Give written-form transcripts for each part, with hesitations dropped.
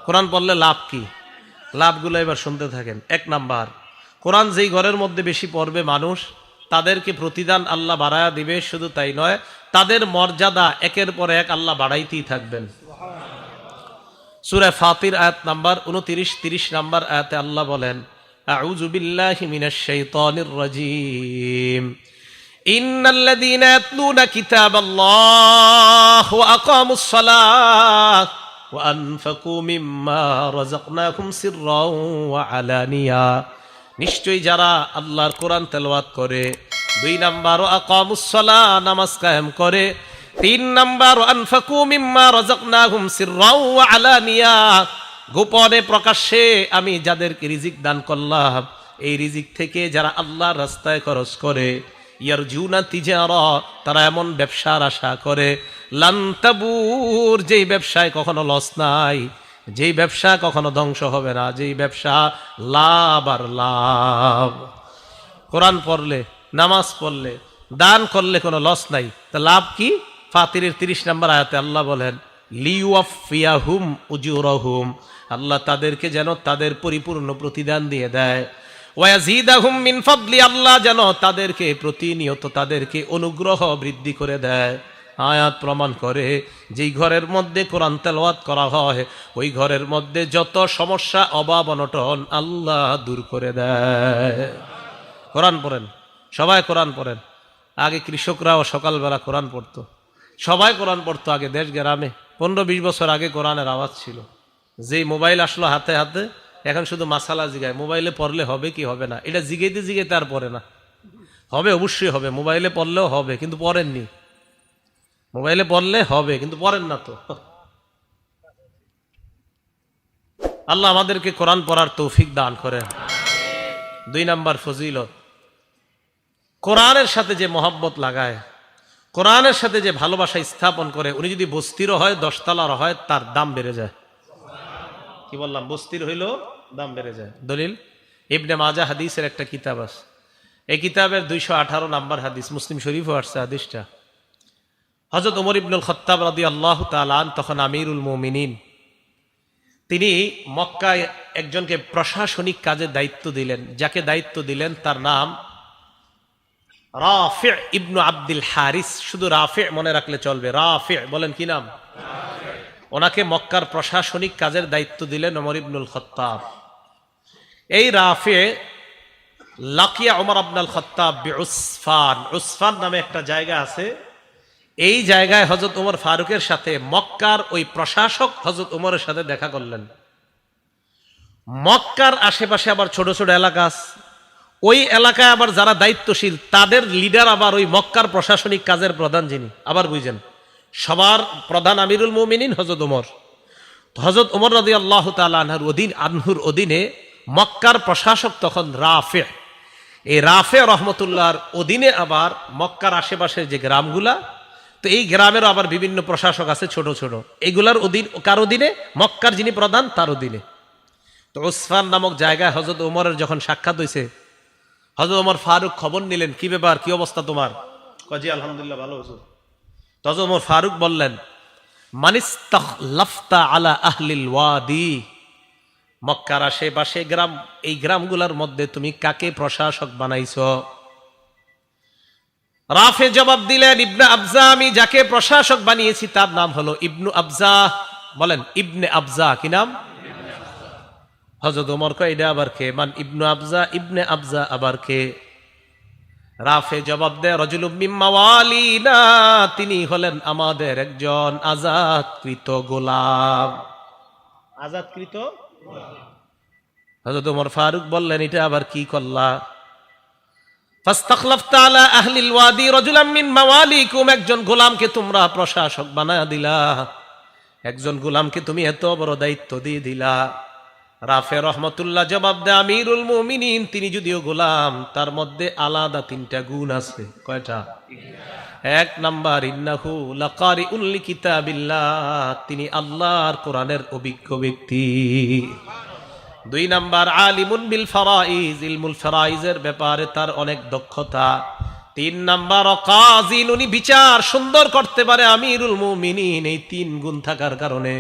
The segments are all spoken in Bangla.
কোরআন পড়লে লাভ কি? লাভগুলো এবার শুনতে থাকেন। 1 নাম্বার, কোরআন যেই ঘরের মধ্যে বেশি পড়বে মানুষ, তাদেরকে প্রতিদান আল্লাহ বাড়ায়া দিবে। শুধু তাই নয়, তাদের মর্যাদা একের পর এক আল্লাহ বাড়াইতেই থাকবেন। সূরা ফাতির আয়াত নাম্বার 29, 30 নাম্বার আয়াতে আল্লাহ বলেন, আউযু বিল্লাহি মিনাশ শাইতানির রাজীম, ইন্নাল্লাযীনা ইয়াতলুনা কিতাবাল্লাহি ওয়া আকামুস সালাহ ওয়া আনফাকু মিম্মা রাযাকনাহুম সিররাও ওয়া আলানিয়া। নিশ্চয়ই যারা আল্লাহর কোরআন তেলাওয়াত করে, 2 নাম্বার ওয়া আকামুস সালাহ, নামাজ কায়েম করে, 3 নাম্বার ওয়া আনফাকু মিম্মা রাযাকনাহুম সিররাও ওয়া আলানিয়া, গোপনে প্রকাশ্যে আমি যাদেরকে রিজিক দান করলাম, এই রিজিক থেকে যারা আল্লাহর রাস্তায় খরচ করে, ইয়ারজুনা তিজারা, তারা এমন ব্যবসার আশা করে, লান তাবুর, যেই ব্যবসায় কখনো লস নাই, যেই ব্যবসা কখনো ধ্বংস হবে না, যেই ব্যবসা লাভ আর লাভ। কোরআন পড়লে, নামাজ পড়লে, দান করলে কোনো লস নাই, তা লাভ কি? ফাতিরের 30 নম্বর আয়াতে আল্লাহ বলেন, লিওয়াফিয়াহুম উজুরহুম, আল্লাহ তাদেরকে যেন তাদের পরিপূর্ণ প্রতিদান দিয়ে দেয়। ওয়ায়াজিদাহুম মিন ফাদলি, আল্লাহ যেন তাদেরকে প্রতিনিয়ত তাদেরকে অনুগ্রহ বৃদ্ধি করে দেয়। আয়াত প্রমাণ করে, যেই ঘরের মধ্যে কোরআন তেলাওয়াত করা হয়, ওই ঘরের মধ্যে যত সমস্যা, অভাব, অনটন আল্লাহ দূর করে দেয়। কোরআন পড়েন, সবাই কোরআন পড়েন। আগে কৃষকরাও সকালবেলা কোরআন পড়তো, সবাই কোরআন পড়তো আগে দেশ গ্রামে। 15-20 বছর আগে কোরআনের আওয়াজ ছিল। যেই মোবাইল আসলো হাতে হাতে, এখন শুধু মাসালা জিগায়, মোবাইলে পড়লে হবে কি হবে না, এটা জিগাইতে জিগাইতে আর পড়ে না। হবে, অবশ্যই হবে, মোবাইলে পড়লেও হবে, কিন্তু পড়েননি। মোবাইলে পড়লে হবে, কিন্তু পড়েন না তো। আল্লাহ আমাদেরকে কোরআন পড়ার তৌফিক দান করেন। 2 নাম্বার ফজিলত, কোরআনের সাথে যে মহব্বত লাগায়, কোরআনের সাথে যে ভালোবাসা স্থাপন করে, উনি যদি বস্তিরও হয়, 10 তলার হয়, তার দাম বেড়ে যায়। কি বললাম? বস্তির হইল দাম বেড়ে যায়। দলিল, ইবনে মাজাহ হাদিসের একটা কিতাব আছে, এই কিতাবের 218 নাম্বার হাদিস, মুসলিম শরীফও আসছে হাদিসটা। হযরত ওমর ইবনুল খাত্তাব রাদিয়াল্লাহু তাআলা আন, তখন আমিরুল মুমিনিন, তিনি মক্কায় একজনকে প্রশাসনিক কাজের দায়িত্ব দিলেন। যাকে দায়িত্ব দিলেন তার নাম রাফি' ইবনু আব্দুল হারিস। শুধু রাফি' মনে রাখলে চলবে, রাফি'। বলেন কি নাম? ওনাকে মক্কার প্রশাসনিক কাজের দায়িত্ব দিলেন ওমর ইবনুল খাত্তাব। এই রাফি' লাকিয়া ওমর ইবনুল খাত্তাব বিউসফান, উসফান নামে একটা জায়গা আছে, এই জায়গায় হযরত ওমর ফারুকের সাথে মক্কার ওই প্রশাসক হযরত ওমরের সাথে দেখা করলেন। মক্কার আশেপাশে আবার ছোট ছোট এলাকা আছে, ওই এলাকায় আবার যারা দায়িত্বশীল, তাদের লিডার আবার ওই মক্কার প্রশাসনিক কাজের প্রধান যিনি, আবার বুঝেন, সবার প্রধান আমিরুল মুমিনিন হযরত ওমর। হযরত ওমর রাদিয়াল্লাহু তাআলা আনহুর অধীনে মক্কার প্রশাসক তখন রাফি'। এই রাফি' রাহমাতুল্লাহর অধীনে আবার মক্কার আশেপাশের যে গ্রামগুলা, তো এই গ্রামেরও আবার বিভিন্ন প্রশাসক আছে ছোট ছোট, এগুলার অধীন, কার অধীনে? মক্কার যিনি প্রধান তার অধীনে। তো উসফান নামক জায়গায় হযরত ওমরের যখন সাক্ষাৎ হয়েছে, হযরত ওমর ফারুক খবর নিলেন, কি ব্যাপার, কি অবস্থা তোমার? কাজী আলহামদুলিল্লাহ, ভালো হুজুর। তো হযরত ওমর ফারুক বললেন, মানিস্তাখলাফতা আলা আহলিল ওয়াদি, মক্কার আশেপাশে গ্রাম, এই গ্রামগুলোর মধ্যে তুমি কাকে প্রশাসক বানাইছো? রাফি জবাব দিলেন, ইবনে আবজা, আমি যাকে প্রশাসক বানিয়েছি তার নাম হলো ইবনু আবজা। বলেন, ইবনে আবজা। কি নাম? হযরত ওমর কয়, এটা আবার কে? মান ইবনু আবজা, ইবনে আবজা আবার কে? রাফি জবাব দেয়, রাজুলুম মিন মাওয়ালিনা, তিনি হলেন আমাদের একজন আজাদকৃত গোলাম। আজাদকৃত? হযরত ওমর ফারুক বললেন, এটা আবার কি করলা? ফাস্তাখলাফতা আলা আহলিল ওয়াদি রাজুলাম মিন মাওয়ালিকুম, একজন গোলামকে তোমরা প্রশাসক বানায়া দিলা, একজন গোলামকে তুমি এত বড় দায়িত্ব দিয়ে দিলা। রাফি রহমতুল্লাহ জবাব দেয়, আমিরুল মুমিনিন তিনি যদিও গোলাম, তার মধ্যে আলাদা 3টা গুণ আছে। কয়টা? 1 নাম্বার, ইন্নাহু লাকারিউল লিকিতাবিল্লাহ, তিনি আল্লাহর কোরআনের অভিজ্ঞ ব্যক্তি। 2 নাম্বার, আলিমুন বিল ফারাইজ, ইলমুল ফারাইজের ব্যাপারে তার অনেক দক্ষতা। 3 নাম্বার, কাযিন, উনি বিচার সুন্দর করতে পারে। আমিরুল মুমিনিন, এই 3 গুণ থাকার কারণে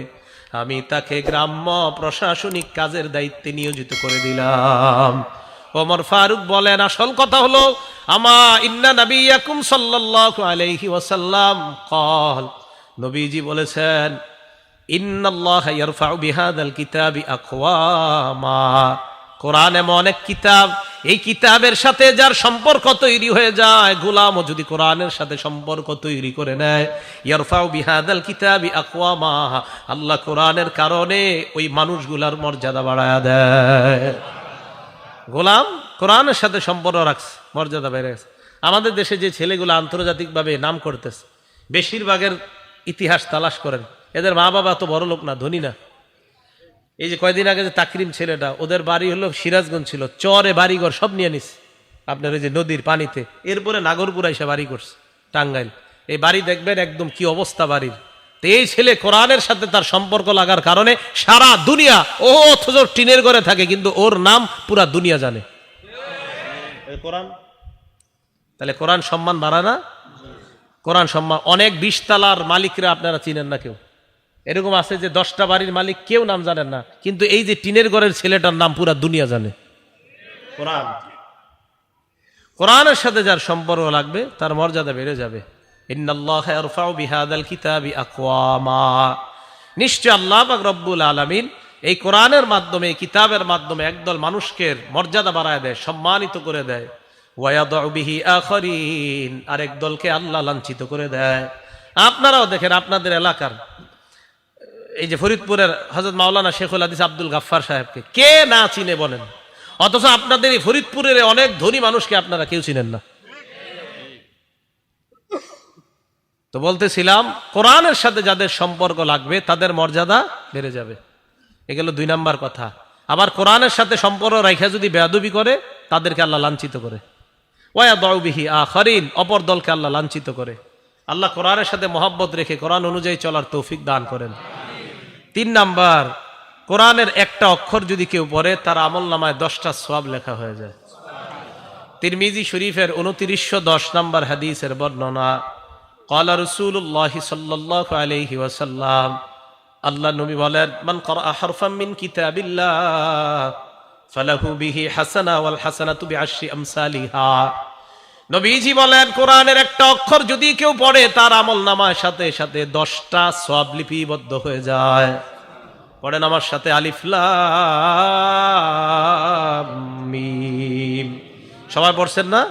আমি তাকে গ্রাম্য প্রশাসনিক কাজের দায়িত্বে নিয়োজিত করে দিলাম। ওমর ফারুক বলেন, আসল কথা হলো আমা ইন্না নবিয়াকুম সাল্লাল্লাহু আলাইহি ওয়াসাল্লাম ক্বাল, নবীজি বলেছেন, ইন্নাল্লাহা ইয়ারফাউ বিহাদাল কিতাবি আকওয়ামা, কোরআন এমন এক কিতাব, এই কিতাবের সাথে যার সম্পর্ক তৈরি হয়ে যায়, গোলামও যদি কোরআনের সাথে সম্পর্ক তৈরি করে নেয়, ইয়ারফাউ বিহাদাল কিতাবি আকওয়ামা, আল্লাহ কোরআনের কারণে ওই মানুষগুলার মর্যাদা বাড়ায়া দেয়। গোলাম কোরআনের সাথে সম্পর্ক রাখছে, মর্যাদা বেড়ে গেছে। আমাদের দেশে যে ছেলেগুলো আন্তর্জাতিকভাবে নাম করতেছে, বেশিরভাগের ইতিহাস তালাশ করেন, এদের মা বাবা তো বড় লোক না, ধনী না। এই যে কয়দিন আগে যে তাকরিম ছেলেটা, ওদের বাড়ি হলো সিরাজগঞ্জ, ছিল চরে বাড়িঘর সব নিয়ে নিস আপনার ওই যে নদীর পানিতে, এরপরে নাগরপুরা এসে বাড়ি করছে টাঙ্গাইল। এই বাড়ি দেখবেন একদম কি অবস্থা বাড়ির। তো এই ছেলে কোরআনের সাথে তার সম্পর্ক লাগার কারণে সারা দুনিয়া, ও অথচ টিনের ঘরে থাকে কিন্তু ওর নাম পুরা দুনিয়া জানে। কোরআন, তাহলে কোরআন সম্মান বাড়ায় না? কোরআন সম্মান। অনেক 20 তালার মালিকরা আপনারা চিনেন না, কেউ এরকম আছে যে 10টা বাড়ির মালিক কেউ নাম জানেন না, কিন্তু এই যে টিনের ঘরের ছেলেটার নাম পুরা দুনিয়া জানে। কোরআন, কোরআনের সাথে যার সম্পর্ক লাগবে তার মর্যাদা বেড়ে যাবে। ইন্নাল্লাহা ইয়ারফাউ বিহাদাল কিতাবি আকওয়ামা, নিশ্চয় আল্লাহ পাক রব্বুল আলামিন এই কোরআনের মাধ্যমে, এই কিতাবের মাধ্যমে একদল মানুষকে মর্যাদা বাড়ায় দেয়, সম্মানিত করে দেয়। ওয়ায়াদউ বিহি আখারিন, আরেক দলকে আল্লাহ লাঞ্ছিত করে দেয়। আপনারাও দেখেন আপনাদের এলাকার এই যে ফরিদপুরের হযরত মাওলানা শেখুল হাদিস আব্দুল গাফফার সাহেবকে কে না চিনে বলেন, অথচ আপনাদের এই ফরিদপুরের অনেক ধনী মানুষকে আপনারা কেউ চিনেন না। তো বলতেছিলাম, কোরআনের সাথে যাদের সম্পর্ক লাগবে তাদের মর্যাদা বেড়ে যাবে। এগুলো 2 নাম্বার কথা। আবার কোরআনের সাথে সম্পর্ক রাখা যদি বেয়াদবি করে, তাদেরকে আল্লাহ লাঞ্ছিত করে। ওয়ায়াদউ বিহি আখারিন, অপর দলকে আল্লাহ লাঞ্ছিত করে। আল্লাহ কোরআনের সাথে মহব্বত রেখে কোরআন অনুযায়ী চলার তৌফিক দান করেন। 3 নাম্বার, কোরআনের একটা অক্ষর যদি কেউ পড়ে, তার আমলনামায় 10টা সওয়াব লেখা হয়ে যায়। তিরমিজি শরীফের 2910 নাম্বার হাদিসের বর্ণনা, ক্বালা রাসূলুল্লাহ সাল্লাল্লাহু আলাইহি ওয়াসাল্লাম, আল্লাহ নবী বলেন, মান ক্বারা হারফাম মিন কিতাবিল্লাহ ফালাহু বিহি হাসানা ওয়াল হাসানাতু বিআশরি আমসালিহা। নবীজি বলেন, কোরআনের একটা অক্ষর যদি কেউ পড়ে, তার আমলনামার সাথে সাথে 10টা সওয়াব লিপিবদ্ধ হয়ে যায়। পড়েন আমার সাথে, আলিফ লাম মিম। সবাই পড়ছেন না?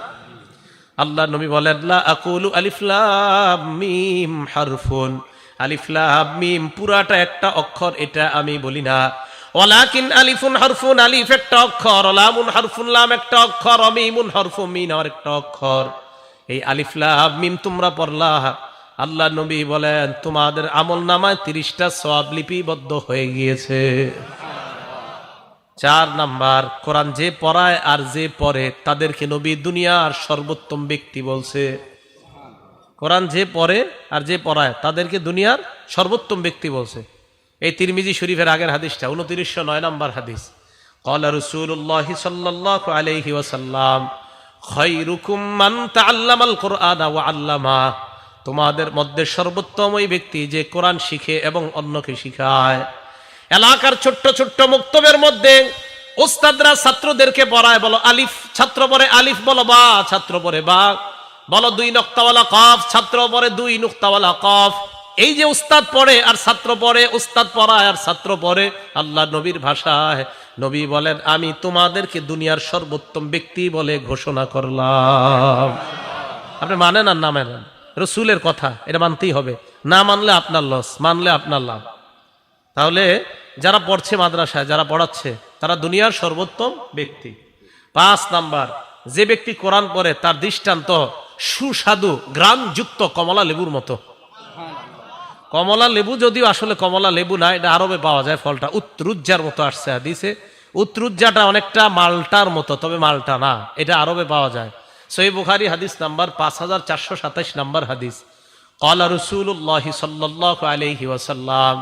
আল্লাহ নবী বলেন, লা আকুলু আলিফ লাম মিম হারফুন, আলিফ লাম মিম পুরাটা একটা অক্ষর, এটা আমি বলি না। ওয়ালাকিন আলিফুন হারফুন, আলিফ একটা অক্ষর, লামুন হারফুন, লাম একটা অক্ষর, মিমুন হারফুন, মিম আর একটা অক্ষর। এই আলিফ লাম মিম তোমরা পড়লা, আল্লাহ নবী বলেন তোমাদের আমলনামায় 30টা সওয়াব লিপিবদ্ধ হয়ে গিয়েছে। 4 নাম্বার, কোরআন যে পড়ায় আর যে পড়ে তাদেরকে নবী দুনিয়ার সর্বোত্তম ব্যক্তি বলছে। কোরআন যে পড়ে আর যে পড়ায় তাদেরকে দুনিয়ার সর্বোত্তম ব্যক্তি বলছে। এই তিরমিজি শরীফের আগের হাদিসটা 2909 নাম্বার হাদিস। ক্বালা রাসূলুল্লাহ সাল্লাল্লাহু আলাইহি ওয়াসাল্লাম, খায়রুকুম মান তাআল্লামাল কুরআনা ওয়া আল্লামা, তোমাদের মধ্যে সর্বোত্তম ওই ব্যক্তি যে কোরআন শিখে এবং অন্যকে শিখায়। এলাকার ছোট্ট ছোট্ট মুক্তবের মধ্যে উস্তাদরা ছাত্রদেরকে পড়ায়, বলো আলিফ, ছাত্র পড়ে আলিফ, বলো বা, ছাত্র পড়ে বা, বলো 2 নুক্তাওয়ালা কফ, ছাত্র পড়ে 2 নুক্তাওয়ালা কফ। এই যে উস্তাদ পড়ে আর ছাত্র পড়ে, উস্তাদ পড়ায় আর ছাত্র পড়ে, আল্লাহ নবীর ভাষায় নবী বলেন, আমি তোমাদেরকে দুনিয়ার সর্বোত্তম ব্যক্তি বলে ঘোষণা করলাম। আপনি মানেন আর না মানেন, রসুলের কথা এটা মানতেই হবে। না মানলে আপনার লস, মানলে আপনার লাভ। তাহলে যারা পড়ছে মাদ্রাসায়, যারা পড়াচ্ছে, তারা দুনিয়ার সর্বোত্তম ব্যক্তি। 5 নাম্বার, যে ব্যক্তি কোরআন পড়ে তার দৃষ্টান্ত সুস্বাদু গ্রামযুক্ত কমলা লেবুর মতো। কমলা লেবু যদিও আসলে কমলা লেবু না, এটা আরবে পাওয়া যায় ফলটা, উত্রুজ্জার মতো আসছে হাদিসে। উত্রুজ্জাটা অনেকটা মালটার মতো, তবে মালটা না, এটা আরবে পাওয়া যায়। সহিহ বুখারী হাদিস নাম্বার 5427 নাম্বার হাদিস। ক্বালা রাসূলুল্লাহ সাল্লাল্লাহু আলাইহি ওয়াসাল্লাম,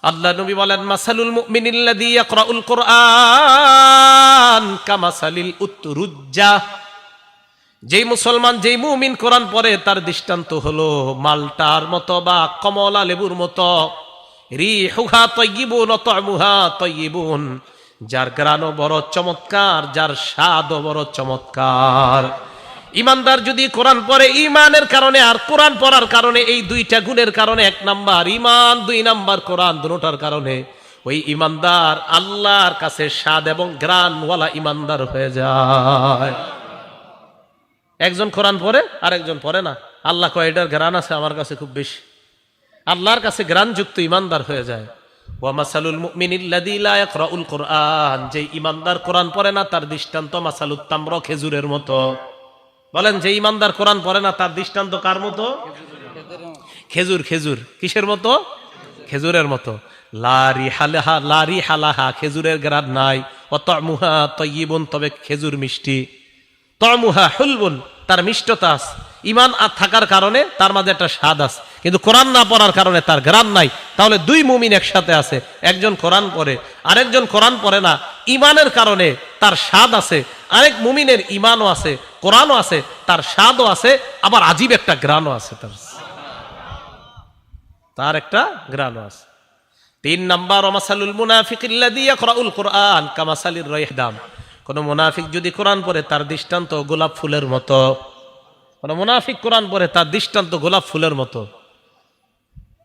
আল্লাহ নবী বলেন, মাসালুল মুমিনিল্লাযী ইয়াকরাউল কুরআন কামাসালিল উতরুজ্জা, যেই মুসলমান, যেই মুমিন কোরআন পড়ে তার দৃষ্টান্ত হলো মালটার মতো বা কমলা লেবুর মতো। রিহুহা তাইয়্যিবুন ওয়া তা'মুহা তাইয়্যিবুন, যার ঘ্রাণও বড় চমৎকার, যার স্বাদও বড় চমৎকার। ইমানদার যদি কোরআন পড়ে ইমানের কারণে আর কোরআন পড়ার কারণে, এই দুইটা গুণের কারণে, 1 নাম্বার ইমান, 2 নাম্বার কোরআন, দুটোটার কারণে ওই ইমানদার আল্লাহর কাছে স্বাদ এবং ঘ্রাণওয়ালা ইমানদার হয়ে যায়। একজন কোরআন পড়ে আর একজন পড়ে না, আল্লাহ কয় এটার ঘ্রাণ আছে আমার কাছে খুব বেশি, আল্লাহর কাছে ঘ্রাণযুক্ত ইমানদার হয়ে যায়। ওয়া মাসালুল মুমিনিল্লাযী লা ইয়াকরাউল কুরআন, যে ইমানদার কোরআন পড়ে না তার দৃষ্টান্ত মাসালুত তামর, খেজুরের মতো। বলেন, যে ইমানদার কোরআন পড়ে না তার দৃষ্টান্ত কার মতো? খেজুর। খেজুর কিসের মতো? খেজুরের মতো। লা রিহা লাহা, খেজুরের ঘ্রাণ নাই। ওয়া তা'মুহা তাইয়্যিবুন, তবে খেজুর মিষ্টি। তা'মুহা হুলবুন, তার মিষ্টতা আছে। ইমান আর থাকার কারণে তার মাঝে একটা স্বাদ আছে, কিন্তু কোরআন না পড়ার কারণে তার ঘ্রাণ নাই। তাহলে 2 মুমিন একসাথে আছে, একজন কোরআন পড়ে আরেকজন কোরআন পড়ে না, ইমানের কারণে তার স্বাদ আছে। আরেক মুমিনের ইমানও আছে, কোরআনও আছে, তার স্বাদও আছে, আবার আজীব একটা ঘ্রাণও আছে, তার একটা ঘ্রাণও আছে। 3 নাম্বার ওমাসালুল মুনাফিকিল্লাযী ইয়াকরাউল কুরআন কামাসালির রাইহদাম, কোন মুনাফিক যদি কোরআন পড়ে তার দৃষ্টান্ত গোলাপ ফুলের মতো। কোন মুনাফিক কোরআন পড়ে তার দৃষ্টান্ত গোলাপ ফুলের মতো।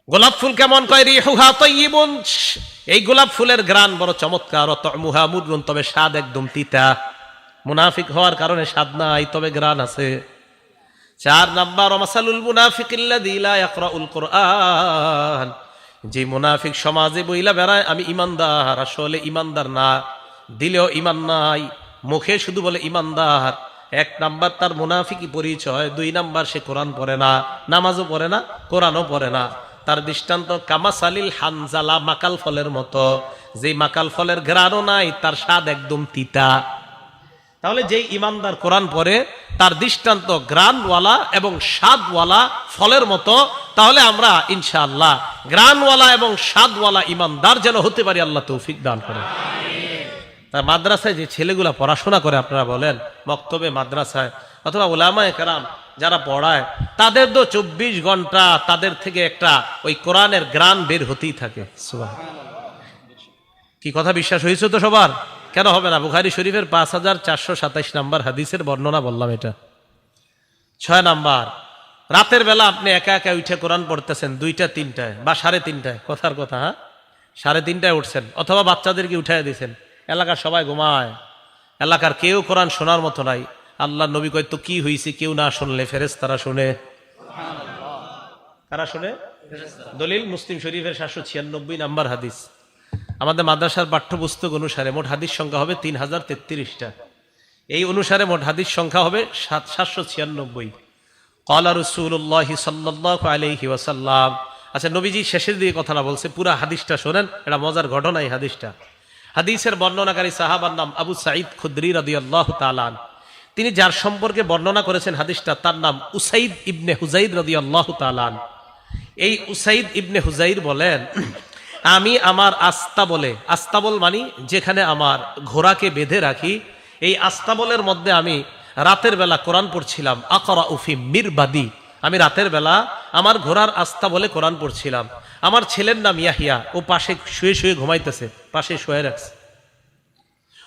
গোলাপ ফুল কেমন? কয় রিহুহা তাইয়্যিবুন, এই গোলাপ ফুলের ঘ্রাণ বড় চমৎকার। ওয়া তা'মুহা মুররুন, তবে স্বাদ একদম তিতা। মুনাফিক হওয়ার কারণে স্বাদ নাই, তবে ঘ্রাণ আছে। 4 নাম্বার ওমাসালুল মুনাফিকিল্লাযী লা ইয়াকরাউল কুরআন, যে মুনাফিক সমাজে বইলা বেড়ায় আমি ইমানদার, আসলে ইমানদার না, দিলেও ইমান নাই, মুখে শুধু বলে ইমানদার। 1 নাম্বার তার মুনাফিকি পরিচয়। 2 নাম্বার সে কোরআন পড়ে না, নামাজও পড়ে না, কোরআনও পড়ে না। তার দৃষ্টান্ত কামাসালিল হানজালা, মাকাল ফলের মতো। যে মাকাল ফলের ঘ্রাণও নাই, তার স্বাদ একদম তিতা। তাহলে যেই ইমানদার কোরআন পড়ে তার দৃষ্টান্ত ঘ্রাণওয়ালা এবং স্বাদওয়ালা ফলের মতো। তাহলে আমরা ইনশাআল্লাহ ঘ্রাণওয়ালা এবং স্বাদওয়ালা ইমানদার যেন হতে পারি, আল্লাহ তৌফিক দান করেন। তা মাদ্রাসায় যে ছেলেগুলা পড়াশোনা করে, আপনারা বলেন মক্তবে, মাদ্রাসায় অথবা উলামায়ে কেরাম যারা পড়ায়, তাদের তো 24 ঘন্টা তাদের থেকে একটা ওই কোরআনের ঘ্রাণ বের হতেই থাকে। সুবহানাল্লাহ। কি কথা বিশ্বাস হয়েছে তো সবার? কেন হবে না? বুখারী শরীফের 5427 নাম্বার হাদিসের বর্ণনা বললাম এটা। 6 নাম্বার, রাতের বেলা আপনি একা একা উঠে কোরআন পড়তেছেন 2টা 3টায় বা 3:30টায়, কথার কথা, হ্যাঁ 3:30টায় উঠছেন, অথবা বাচ্চাদেরকে উঠাই দিয়েছেন, এলাকার সবাই ঘুমায়, এলাকার কেউ কোরআন শোনার মতো নাই। আল্লাহ নবী কয়, তো কি হয়েছে? কেউ না শুনলে ফেরেশতারা শুনে। কারা শুনে? দলিল মুসলিম শরীফের 796 নাম্বার হাদিস। আমাদের মাদ্রাসার পাঠ্যপুস্তক অনুসারে মোট হাদিস সংখ্যা হবে 3033টা। এই অনুসারে মোট হাদিস সংখ্যা হবে 796। ক্বালা রাসূলুল্লাহ সাল্লাল্লাহু আলাইহি ওয়াসাল্লাম। আচ্ছা, নবীজি শেষের দিকে কথাটা বলছে, পুরা হাদিসটা শোনেন, এটা মজার ঘটনা। এই হাদিসটা, হাদিসের বর্ণনাকারী সাহাবার নাম আবু সাঈদ খুদরি রাদিয়াল্লাহু তাআলা আনহু। তিনি যার সম্পর্কে বর্ণনা করেছেন হাদিসটা, তার নাম উসাইদ ইবনে হুজাইর রাদিয়াল্লাহু তাআলা আনহু। এই উসাইদ ইবনে হুজাইর বলেন, আমি আমার আস্তাবল মানি যেখানে আমার ঘোড়াকে বেঁধে রাখি, এই আস্তাবলের মধ্যে আমি রাতের বেলা কোরআন পড়ছিলাম। আকরা উফি মিরবাদি, আমি রাতের বেলা আমার ঘোড়ার আস্তাবলে কোরআন পড়ছিলাম। আমার ছেলের নাম ইয়াহিয়া, ও পাশে শুয়ে শুয়ে ঘুমাইতেছে, পাশে শুয়ে রাখছে।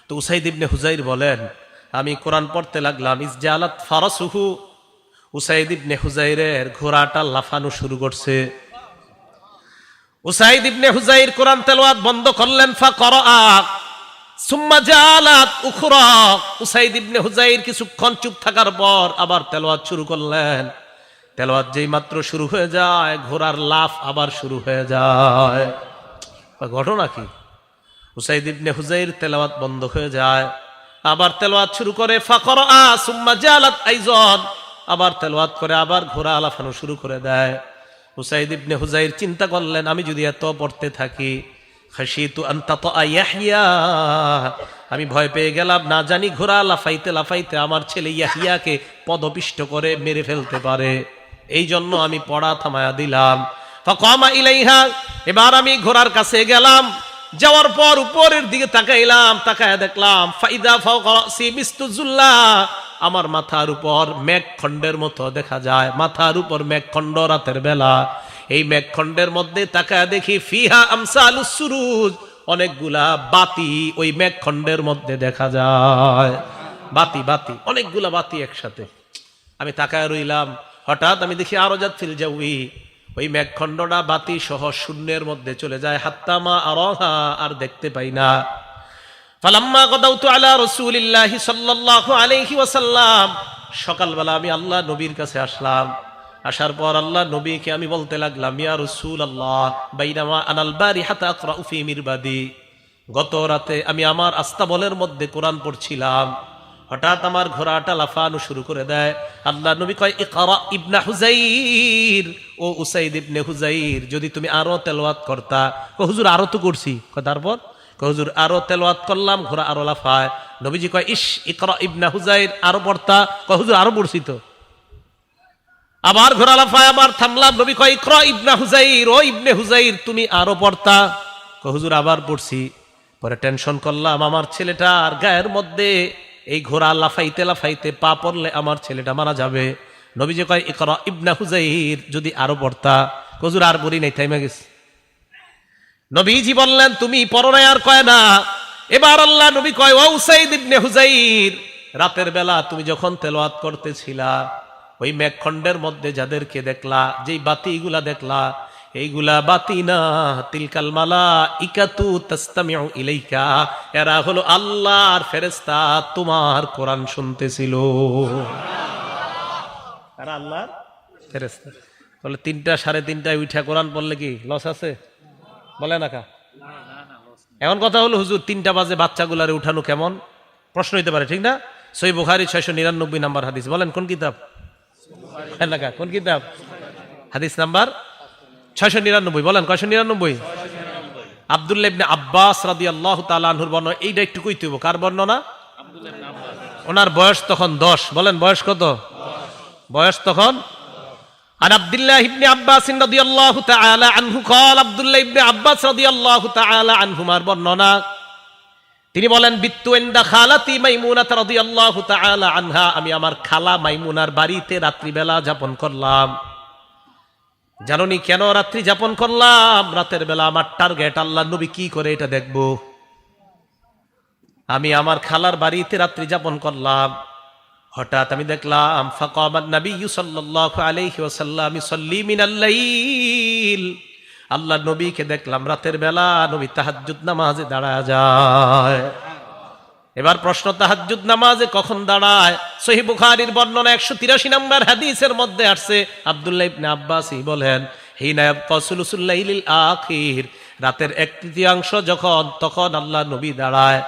তো উসাইদ ইবনে হুজাইর বলেন, আমি কোরআন পড়তে লাগলাম। ইসজালাত ফারাসুহু, উসাইদ ইবনে হুজাইরের ঘোড়াটা লাফানো শুরু করছে। উসাইদ ইবনে হুজাইর কোরআন তেলাওয়াত বন্ধ করলেন। ফাকরাআ সুম্মা জালাত উখরা, উসাইদ ইবনে হুজাইর কিছুক্ষণ চুপ থাকার পর আবার তেলাওয়াত শুরু করলেন। তেলাওয়াত যেই মাত্র শুরু হয়ে যায়, ঘোড়ার লাফ আবার শুরু হয়ে যায়। ঘটনা কি? উসাইদ ইবনে হুজাইর তেলাওয়াত বন্ধ হয়ে যায়, আবার তেলাওয়াত শুরু করে। ফাকরাআ সুম্মা জালাত আইযান, আবার তেলাওয়াত করে আবার ঘোড়া লাফানো শুরু করে দেয়। উসাইদ ইবনে হুজাইর চিন্তা করলেন, আমি যদি এত পড়তে থাকি, খাশিতু আন তাতা ইয়াহইয়া, আমি ভয় পেয়ে গেলাম, না জানি ঘোড়া লাফাইতে লাফাইতে আমার ছেলে ইয়াহিয়াকে পদপিষ্ট করে মেরে ফেলতে পারে, এই জন্য আমি পড়া থামায়া দিলাম। ফাকামা ইলাইহা, এবার আমি ঘোড়ার কাছে গেলাম, যাওয়ার পর উপরের দিকে তাকাইলাম, তাকায়া দেখলাম ফাইদা ফাওকা রাসি মিস্তুজুল্লাহ, আমার মাথার উপর মেঘখণ্ডের মতো দেখা যায়, মাথার উপর মেঘখণ্ড রাতের বেলা। এই মেঘখণ্ডের মধ্যে তাকায় দেখি ফিহা আমসালুস সুরুজ, অনেকগুলা বাতি ওই মেঘখণ্ডের মধ্যে দেখা যায়। বাতি বাতি অনেকগুলা বাতি একসাথে। আমি তাকায় রইলাম, হঠাৎ আমি দেখি আরজাত ফিল জাউই, ওই মেঘখণ্ডটা বাতি সহ শূন্যের মধ্যে চলে যায়। হাত্তামা আরাহা, আর দেখতে পাই না। ফালাম্মা গাদাউতু আলা রাসূলিল্লাহি সাল্লাল্লাহু আলাইহি ওয়াসাল্লাম, সকালবেলা আমি আল্লাহ নবীর কাছে আসলাম। আসার পর আল্লাহ নবীকে আমি বলতে লাগলাম, ইয়া রাসূলুল্লাহ বাইনামা আনাল বারিহাতা আকরাউ ফি মিরবাদি, গত রাতে আমি আমার আস্তাবলের মধ্যে কোরআন পড়ছিলাম, হঠাৎ আমার ঘোড়াটা লাফানো শুরু করে দেয়। আল্লাহ নবী কয়, ইকরা ইবনা হুজাইর, ও উসাইদ ইবনে হুজাইর, যদি তুমি আরো তেলাওয়াত করতা। হুজুর আরো তো করছি। তারপর হুজুর আরো তেলাওয়াত করলাম, ঘোড়া আরো লাফায়। নবীজি কয়, ইস ইকরা ইবনা হুজাইর, আরো পড়তা। হুজুর আরো পড়ছি তো। আবার ঘোড়া লাফায়, আবার থামলাম। নবী কয়, ইকরা ইবনা হুজাইর, ও ইবনে হুজাইর, তুমি আরো পড়তা। হুজুর আবার পড়ছি। পরে টেনশন করলাম, আমার ছেলেটার গায়ের মধ্যে এই ঘোড়া লাফাইতে লাফাইতে পা পড়লে আমার ছেলেটা মারা যাবে। নবীজি কয়, ইকরা ইবনা হুজাইর, যদি আরো পড়তা। হুজুর আর বলি নাই, থাইমা গেছে। নবীজি বললেন, তুমি পড়ো না, আর কয় না। এবার আল্লাহ নবী কয়, ও উসাইদ ইবনে হুজাইর, রাতের বেলা তুমি যখন তেলাওয়াত করতেছিলা, ওই মেঘখণ্ডের মধ্যে যাদেরকে দেখলা, যেই বাতিগুলা দেখলা, এইগুলা বাতি না, তিলকাল মালাইকাতু তাসতামিউ ইলাইকা, এরা হলো আল্লাহর ফেরেশতা, তোমার কোরআন শুনতেছিল। এরা আল্লাহর ফেরেশতা। বলে 3টা 3:30টায় উঠা কোরআন পড়লে কি লস আছে? বলে না কা। এমন কথা হলো, হুজুর 3টা বাজে বাচ্চাগুলারে উঠানো কেমন? প্রশ্ন হইতে পারে, ঠিক না? সহিহ বুখারী 699 নম্বর হাদিস। বলেন কোন কিতাব? কোন কিতাব? হাদিস নাম্বার 699। বলেন 699। আব্দুল্লাহ ইবনে আব্বাস রাদিয়াল্লাহু তাআলা আনহুর বর্ণনা। এইটা একটু কইতে হইব, কার বর্ণনা? ওনার বয়স তখন 10। বলেন বয়স কত? বয়স তখন। আর আব্দুল্লাহ ইবনে আব্বাস রাদিয়াল্লাহু তাআলা আনহু قال, আব্দুল্লাহ ইবনে আব্বাস রাদিয়াল্লাহু তাআলা আনহুমার বর্ণনা, তিনি বলেন, বিত্তু ইনদা খালাতি মাইমুনা রাদিয়াল্লাহু তাআলা আনহা, আমি আমার খালা মাইমুনার বাড়িতে রাত্রিবেলা যাপন করলাম। জানুনি কেন রাত্রি যাপন করলাম? রাতের বেলা আমার টার্গেট আল্লাহ নবী কি করে এটা দেখবো। আমি আমার খালার বাড়িতে রাত্রি যাপন করলাম। হঠাৎ আমি দেখলাম, ফাকামান নবিয়্যু সাল্লাল্লাহু আলাইহি ওয়াসাল্লাম ইসাল্লি মিনাল লাইল, আল্লাহ নবীকে দেখলাম রাতের বেলা নবী তাহাজ্জুদ নামাজে দাঁড়ায় যায়। এবার প্রশ্ন, তাহাজ্জুদ নামাজে কখন দাঁড়ায়? সহিহ বুখারীর বর্ণনা 183 নম্বর হাদিসের মধ্যে আসছে। আব্দুল্লাহ ইবনে আব্বাসই বলেন, হিনা ইয়াবকা সুলুসুল লাইলিল আখির, রাতের 1/3 যখন, তখন আল্লাহ নবী দাঁড়ায়।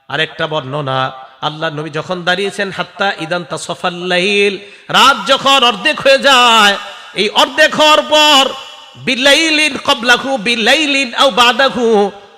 আরেকটা বর্ণনা, আল্লাহ নবী যখন দাঁড়িয়েছেন, হাত্তা ইদান তাসাফাল লাইল, রাত যখন অর্ধেক হয়ে যায়, এই অর্ধেক হওয়ার পর বিলাইলিন ক্বাবলাহু বিলাইলিন আও বাদাহু,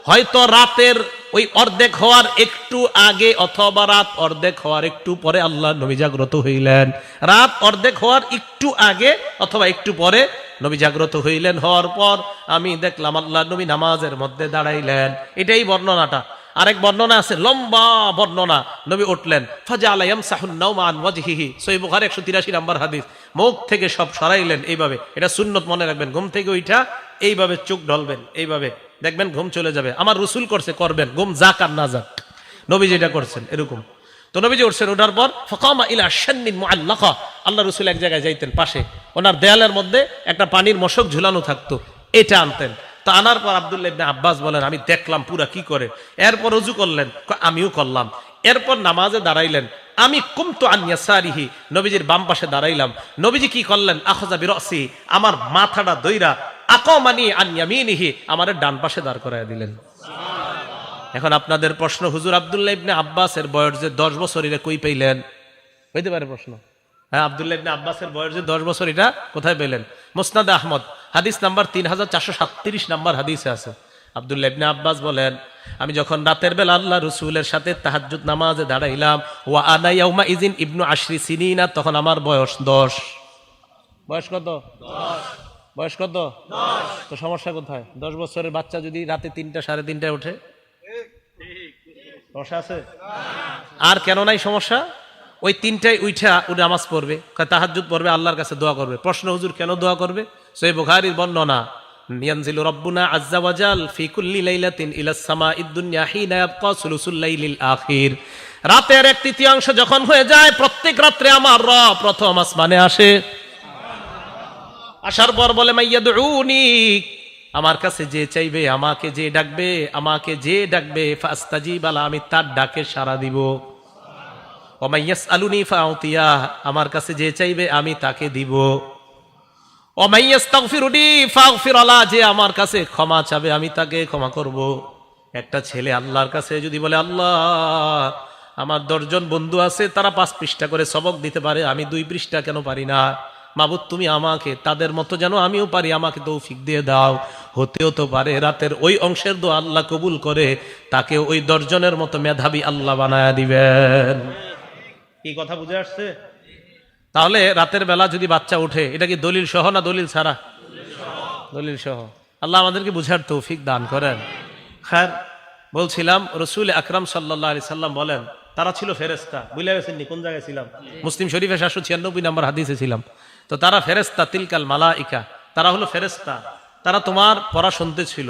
হয়তো রাতের ওই অর্ধেক হওয়ার একটু আগে অথবা রাত অর্ধেক হওয়ার একটু পরে আল্লাহ নবী জাগ্রত হইলেন। রাত অর্ধেক হওয়ার একটু আগে অথবা একটু পরে নবী জাগ্রত হইলেন। হওয়ার পর আমি দেখলাম আল্লাহ নবী নামাজের মধ্যে দাঁড়াইলেন। এটাই বর্ণনাটা। আরেক বর্ণনা আছে, লম্বা বর্ণনা, নবী উঠলেন, ফাজাআলা ইয়ামসাহুন নাওমা আন ওয়াজহিহি, সহিহ বুখারী 183 নম্বর হাদিস। মুখ থেকে সব সরাইলেন এইভাবে। এটা সুন্নত, মনে রাখবেন। ঘুম থেকে উঠা এইভাবে চোখ ঢলবেন, এইভাবে দেখবেন ঘুম চলে যাবে। আমার রাসূল করছে, করবেন, ঘুম যাক আর না যাক, নবী যেটা করছেন এরকম। তো নবীজি উঠছেন, ওঠার পর ফাকামা ইলা শান্নিন মুআল্লাকা, আল্লাহ রাসূল এক জায়গায় যাইতেন, পাশে ওনার দেয়ালের মধ্যে একটা পানির মশক ঝুলানো থাকতো, এটা আনতেন। তো আনার পর আব্দুল্লাহ ইবনে আব্বাস বলেন, আমি দেখলাম পুরা কি করে। এরপর ওযু করলেন, আমিও করলাম। এরপর নামাজে দাঁড়াইলেন, আমি কুমতু আন ইয়াসারিহি, নবীজির বাম পাশে দাঁড়াইলাম। নবীজি কি করলেন, আখাযা বিরাসি, আমার মাথাটা দইরা, আকামানি আন ইয়ামিনিহি, আমারে ডান পাশে দাঁড় করায় দিলেন। এখন আপনাদের প্রশ্ন, হুজুর আব্দুল্লাহ ইবনে আব্বাসের বয়স যে 10 বছর, এটা কই পাইলেন? হইতে পারে প্রশ্ন। হ্যাঁ, আব্দুল্লাহ ইবনে আব্বাসের বয়স যে 10 বছর, এটা কোথায় পেলেন? মুসনাদ আহমদ হাদিস নাম্বার 3437 নম্বর হাদিসে আছে। আব্দুল্লাহ ইবনে আব্বাস বলেন, আমি যখন রাতের বেলা আল্লাহ রাসূলের সাথে তাহাজ্জুদ নামাজে দাঁড়াইলাম, ওয়া আনা ইয়াউমা ইযিন ইবনু 10 সিনিনা, তখন আমার বয়স 10। বয়স কত? 10। বয়স কত? 10। তো সমস্যা কোথায়? 10 বছরের বাচ্চা যদি রাতে 3টা 3:30টায় ওঠে, সমস্যা আছে? আর কেন নাই সমস্যা? ওই 3টায় উঠা নামাজ পড়বে, তাহাজ্জুদ পড়বে, আল্লাহর কাছে দোয়া করবে। প্রশ্ন, হুজুর কেন দোয়া করবে? সহিহ বুখারীর বর্ণনা, ইয়ানজিলু রাব্বুনা আযজা ওয়া জাল ফি কুল্লি লাইলাতিন ইলাস সামাঈদ দুনিয়া হিনা ইয়াবকা সুলুসুল লাইলিল আখির। রাতের 1/3 যখন হয়ে যায়, প্রত্যেক রাত্রে আমার রব প্রথম আসমানে আসে। আসার পর বলে, মাইয়াদউনি, আমার কাছে যে চাইবে, আমাকে যে ডাকবে, আমাকে যে ডাকবে, ফাস্তাজিব লা, আমি তার ডাকে সাড়া দিব। ওয়া মাইয়াসআলুনি ফাউতিয়া, আমার কাছে যে চাইবে আমি তাকে দিব। ওয়া মাইয়াস্তাগফিরুনি ফাগফির লা, যে আমার কাছে ক্ষমা চাবে আমি তাকে ক্ষমা করব। একটা ছেলে আল্লাহর কাছে যদি বলে, আল্লাহ আমার 10 জন বন্ধু আছে, তারা 5 পৃষ্ঠা করে সবক দিতে পারে, আমি 2 পৃষ্ঠা কেন পারি না? মাবুদ তুমি আমাকে তাদের মতো যেন আমিও পারি, আমাকে তৌফিক দিয়ে দাও। হতেও তো পারে রাতের ওই অংশের দোয়া আল্লাহ কবুল করে তাকে ওই 10 জনের মতো মেধাবী আল্লাহ বানায়া দিবেন। কি কথা বুঝে আসছে? তাহলে রাতের বেলা যদি বাচ্চা উঠে, এটা কি দলিল সহ না দলিল ছাড়া? দলিল সহ। আল্লাহ আমাদেরকে বুঝার তৌফিক দান করেন। খার, বলছিলাম রাসূল আকরাম সাল্লাল্লাহু আলাইহি সাল্লাম বলেন, তারা ছিল ফেরেশতা। বুঝলে গেছেন নি কোন জায়গায় ছিলাম? মুসলিম শরীফে 796 নম্বর হাদিসে ছিলাম। তো তারা ফেরেশতা, তিলকাল মালাইকা, তারা হলো ফেরেশতা, তারা তোমার পড়া শুনতে ছিল।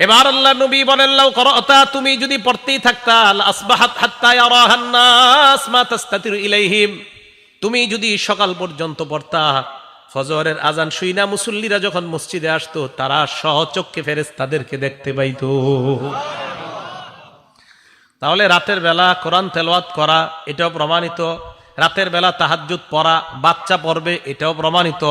এবার আল্লাহ নবী বলেন, লাউ করাতা, তুমি যদি পড়তেই থাকতা, আসবাহাত হাত্তা ইয়ারাহান নাস মা তাস্তাতিরু ইলাইহিম, তুমি যদি সকাল পর্যন্ত পড়তা, ফজরের আজান শুইনা মুসল্লিরা যখন মসজিদে আসতো, তারা সচক্ষে ফেরেশতাদেরকে দেখতে পাইতো। তাহলে রাতের বেলা কোরআন তেলাওয়াত করা, এটাও প্রমাণিত। রাতের বেলা তাহাজ্জুদ পড়া, বাচ্চা পড়বে, এটাও প্রমাণিত।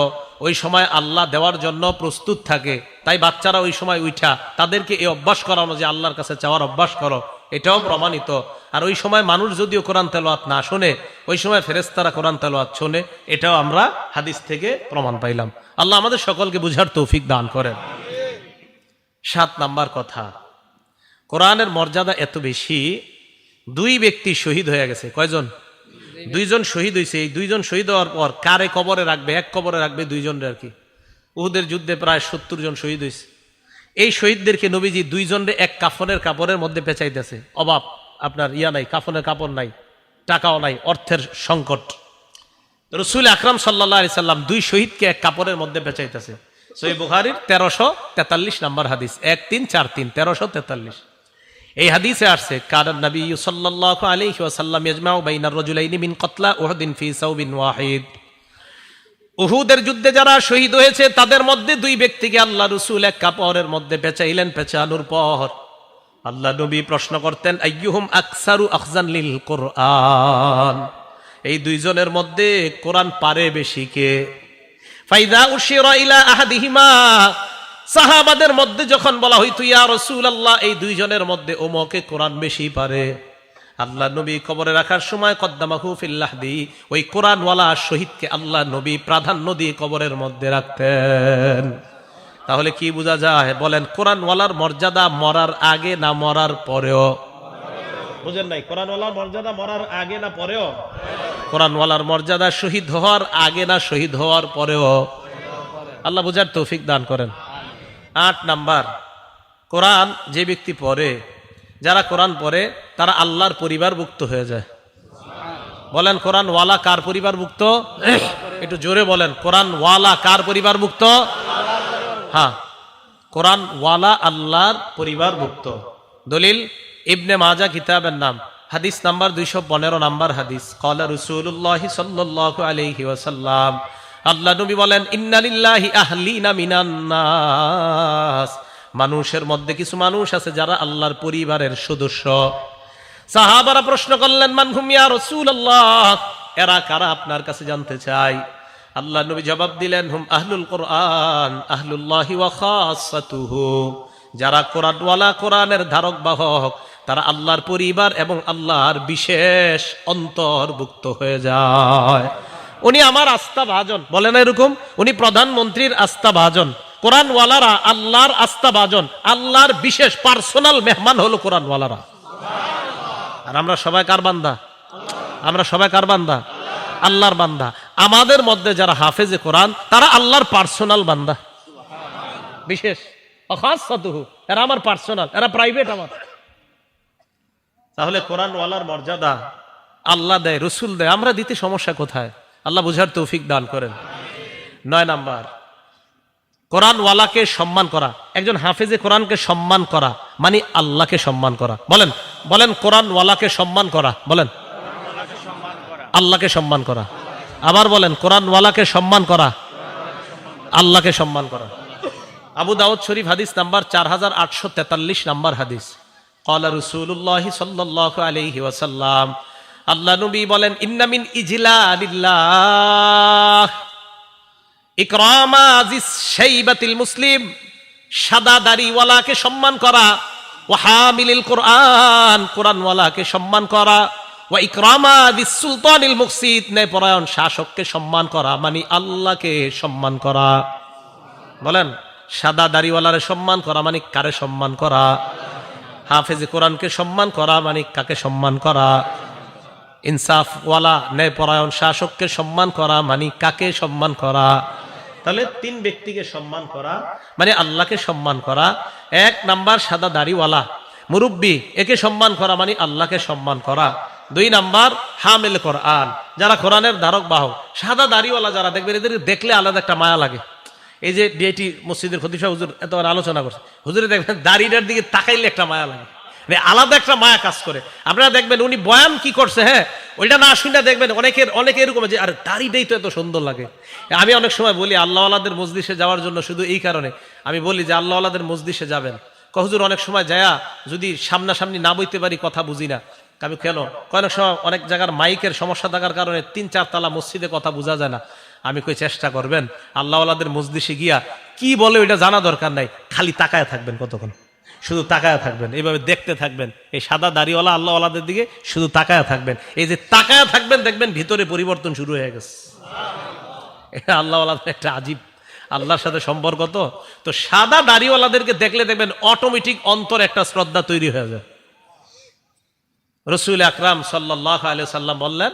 ওই সময় আল্লাহ দেওয়ার জন্য প্রস্তুত থাকে, তাই বাচ্চারা ওই সময় উঠা তাদেরকে এই অভ্যাস করানো যে আল্লাহর কাছে চাওয়ার অভ্যাস করো, এটাও প্রমাণিত। আর ওই সময় মানুষ যদিও কোরআন তেলাওয়াত না শোনে, ওই সময় ফেরেশতারা কোরআন তেলাওয়াত শোনে, এটাও আমরা হাদিস থেকে প্রমাণ পাইলাম। আল্লাহ আমাদের সকলকে বুঝার তৌফিক দান করেন। 7 নাম্বার কথা, কোরআনের মর্যাদা এত বেশি, 2 ব্যক্তি শহীদ হয়ে গেছে। কয়জন? 2 জন শহীদ হয়েছে। এই 2 জন শহীদ হওয়ার পর কারে কবরে রাখবে? এক কবরে রাখবে 2 জনের আর কি। উহুদের যুদ্ধে প্রায় 70 জন শহীদ হয়েছে। এই শহীদদেরকে নবীজি 2 জনের এক কাফনের কাপড়ের মধ্যে পেঁচাইতেছে। অভাব, আপনার নাই, কাফনের কাপড় নাই, টাকাও নাই, অর্থের সংকট। রাসূল আকরাম সাল্লাল্লাহু আলাইহি সাল্লাম 2 শহীদকে এক কাপড়ের মধ্যে পেঁচাইতেছে। সহিহ বুখারীর 1343 নম্বর হাদিস, 1343, 1343। এই হাদিসে আসছে, কারণ নবী সাল্লাল্লাহু আলাইহি ওয়াসাল্লাম ইয়াজমাউ বাইনার রাজুলাইনি মিন কতলা উহুদিন ফি সাওবিন ওয়াহিদ। উহুদের যুদ্ধে যারা শহীদ হয়েছে তাদের মধ্যে 2 ব্যক্তিকে আল্লাহ রাসূল এক কাপড়ের মধ্যে পেঁচাইলেন। পেঁচানোর পর আল্লাহ নবী প্রশ্ন করতেন, আইয়ুহুম আকসারু আখজান লিল কোরআন, এই 2 জনের মধ্যে কোরআন পারে বেশি কে? ফাইদা উশিরা ইলা আহাদিহিমা, সাহাবাদের মধ্যে যখন বলা হইতো, ইয়া রাসূলুল্লাহ এই 2 জনের মধ্যে ওমকে কোরআন বেশি পারে, আল্লাহ নবী কবরে রাখার সময় কদ্দামাহু ফিল লাহদি, ওই কোরআনওয়ালা শহীদকে আল্লাহ নবী প্রাধান্য দিয়ে কবরের মধ্যে রাখতেন। তাহলে কি বোঝা যায় বলেন? কোরআনওয়ালার মর্যাদা মরার আগে না মরার পরেও? বুঝেন নাই? কোরআনওয়ালার মর্যাদা মরার আগে না পরেও? কোরআনওয়ালার মর্যাদা শহীদ হওয়ার আগে না শহীদ হওয়ার পরেও? আল্লাহ বুঝার তৌফিক দান করেন। 8 নাম্বার, কোরআন যে ব্যক্তি পড়ে, যারা কোরআন পড়ে তারা আল্লাহর পরিবারভুক্ত হয়ে যায়। বলেন কোরআনওয়ালা কার পরিবারভুক্ত? একটু জোরে বলেন, কোরআনওয়ালা কার পরিবারভুক্ত? হ্যাঁ, কোরআনওয়ালা আল্লাহর পরিবারভুক্ত। দলিল ইবনে মাজাহ কিতাবের নাম, হাদিস নাম্বার 215 নাম্বার হাদিস। ক্বালা রাসূলুল্লাহ সাল্লাল্লাহু আলাইহি ওয়াসাল্লাম, আল্লাহ নবী বলেন, ইন্না লিল্লাহি আহলিনা মিনান নাস, মানুষের মধ্যে কিছু মানুষ আছে যারা আল্লাহর পরিবারের সদস্য। সাহাবারা প্রশ্ন করলেন, মান হুম ইয়া রাসূলুল্লাহ, এরা কারা আপনার কাছে জানতে চাই। আল্লাহ নবী জবাব দিলেন, হুম আহলুল কোরআন আহলুল্লাহি ওয়া খাসাতুহু, যারা কোরআনওয়ালা, কোরআনের ধারক বাহক, তারা আল্লাহর পরিবার এবং আল্লাহর বিশেষ অন্তর্ভুক্ত হয়ে যায়। উনি আমার আস্থা ভাজন, বলে না এরকম? উনি প্রধানমন্ত্রীর আস্থা ভাজন। কোরআনওয়ালারা আল্লাহর আস্থা ভাজন, আল্লাহর বিশেষ পার্সোনাল মেহমান হলো কোরআনওয়ালারা। আর আমরা সবাই কার বান্দা? আমরা সবাই কার বান্দা? আল্লাহর বান্দা। আমাদের মধ্যে যারা হাফেজে কোরআন, তারা আল্লাহর পার্সোনাল বান্দা, বিশেষ। এরা আমার পার্সোনাল, এরা প্রাইভেট আমার। তাহলে কোরআনওয়ালার মর্যাদা আল্লাহ দেয়, রসুল দেয়, আমরা দিতে সমস্যা কোথায়? আল্লাহ বুঝার তৌফিক দান করেন। 9 নাম্বার, কোরআনওয়ালাকে সম্মান করা, একজন হাফেজে কোরআনকে সম্মান করা মানে আল্লাহকে সম্মান করা। বলেন বলেন, কোরআনওয়ালাকে সম্মান করা, বলেন আল্লাহকে সম্মান করা। আবার বলেন, কোরআনওয়ালাকে সম্মান করা, আল্লাহকে সম্মান করা। আবু দাউদ শরীফ হাদিস নাম্বার 4843 নাম্বার হাদিস। ক্বালা রাসূলুল্লাহ সাল্লাল্লাহু আলাইহি ওয়াসাল্লাম, আল্লাহ নবী বলেন, ইন্না মিন ইজলালিল্লাহ ইকরামা আজিস শাইবাতিল মুসলিম, সাদা দাড়িওয়ালাকে সম্মান করা, ওয়া হামিলিল কোরআন, কোরআনওয়ালাকে সম্মান করা, ওয়া ইকরামা বিস সুলতানিল মুকসিত, ন্যায়পরায়ণ শাসককে সম্মান করা মানে আল্লাহকে সম্মান করা। বলেন, সাদা দাড়িওয়ালারে সম্মান করা মানে কারে সম্মান করা? হাফেজে কোরআনকে সম্মান করা মানে কাকে সম্মান করা? ইনসাফওয়ালা ন্যায়পরায়ণ শাসককে সম্মান করা মানে কাকে সম্মান করা? তাহলে তিন ব্যক্তিকে সম্মান করা মানে আল্লাহকে সম্মান করা। এক নাম্বার সাদা দাড়িওয়ালা মুরব্বী, একে সম্মান করা মানে আল্লাহকে সম্মান করা। দুই নাম্বার হামিল কোরআন, যারা কোরআনের ধারক বাহক। সাদা দাড়িওয়ালা যারা দেখবেন, এদের দেখলে আলাদা একটা মায়া লাগে। এই যে ডিআইটি মসজিদের খতিব সাহেব হুজুর এতবার আলোচনা করছে, হুজুরে দেখবেন দাড়িটার দিকে তাকাইলে একটা মায়া লাগে, আলাদা একটা মায়া কাজ করে। আপনারা দেখবেন উনি বয়ান কি করছে, হ্যাঁ ওইটা না শুনে দেখবেন অনেকে এরকম যে আরে দাড়িটাই তো এত সুন্দর লাগে। আমি অনেক সময় বলি আল্লাহওয়ালাদের মজলিসে যাওয়ার জন্য, শুধু এই কারণে আমি বলি যে আল্লাহওয়ালাদের মজলিসে যাবেন। হুজুর অনেক সময় যায়া যদি সামনাসামনি না বইতে পারি কথা বুঝি না। আমি কেন, অনেক সময় অনেক জায়গার মাইকের সমস্যা থাকার কারণে ৩-৪ তলা মসজিদে কথা বোঝা যায় না। আমি কই চেষ্টা করবেন আল্লাহওয়ালাদের মজলিসে গিয়া কি বলে ওইটা জানা দরকার নাই, খালি তাকায় থাকবেন, কতক্ষণ শুধু তাকায় থাকবেন, এইভাবে দেখতে থাকবেন। এই সাদা দাড়িওয়ালা আল্লাহওয়ালাদের দিকে শুধু তাকায় থাকবেন। এই যে তাকায় থাকবেন দেখবেন ভিতরে পরিবর্তন শুরু হয়ে গেছে। এটা আল্লাহওয়ালাদের একটা আজীব আল্লাহর সাথে সম্পর্ক। তো সাদা দাড়িওয়ালাদেরকে দেখলে দেখবেন অটোমেটিক অন্তর একটা শ্রদ্ধা তৈরি হয়ে যায়। রাসূল আকরাম সাল্লাল্লাহু আলাইহি সাল্লাম বললেন,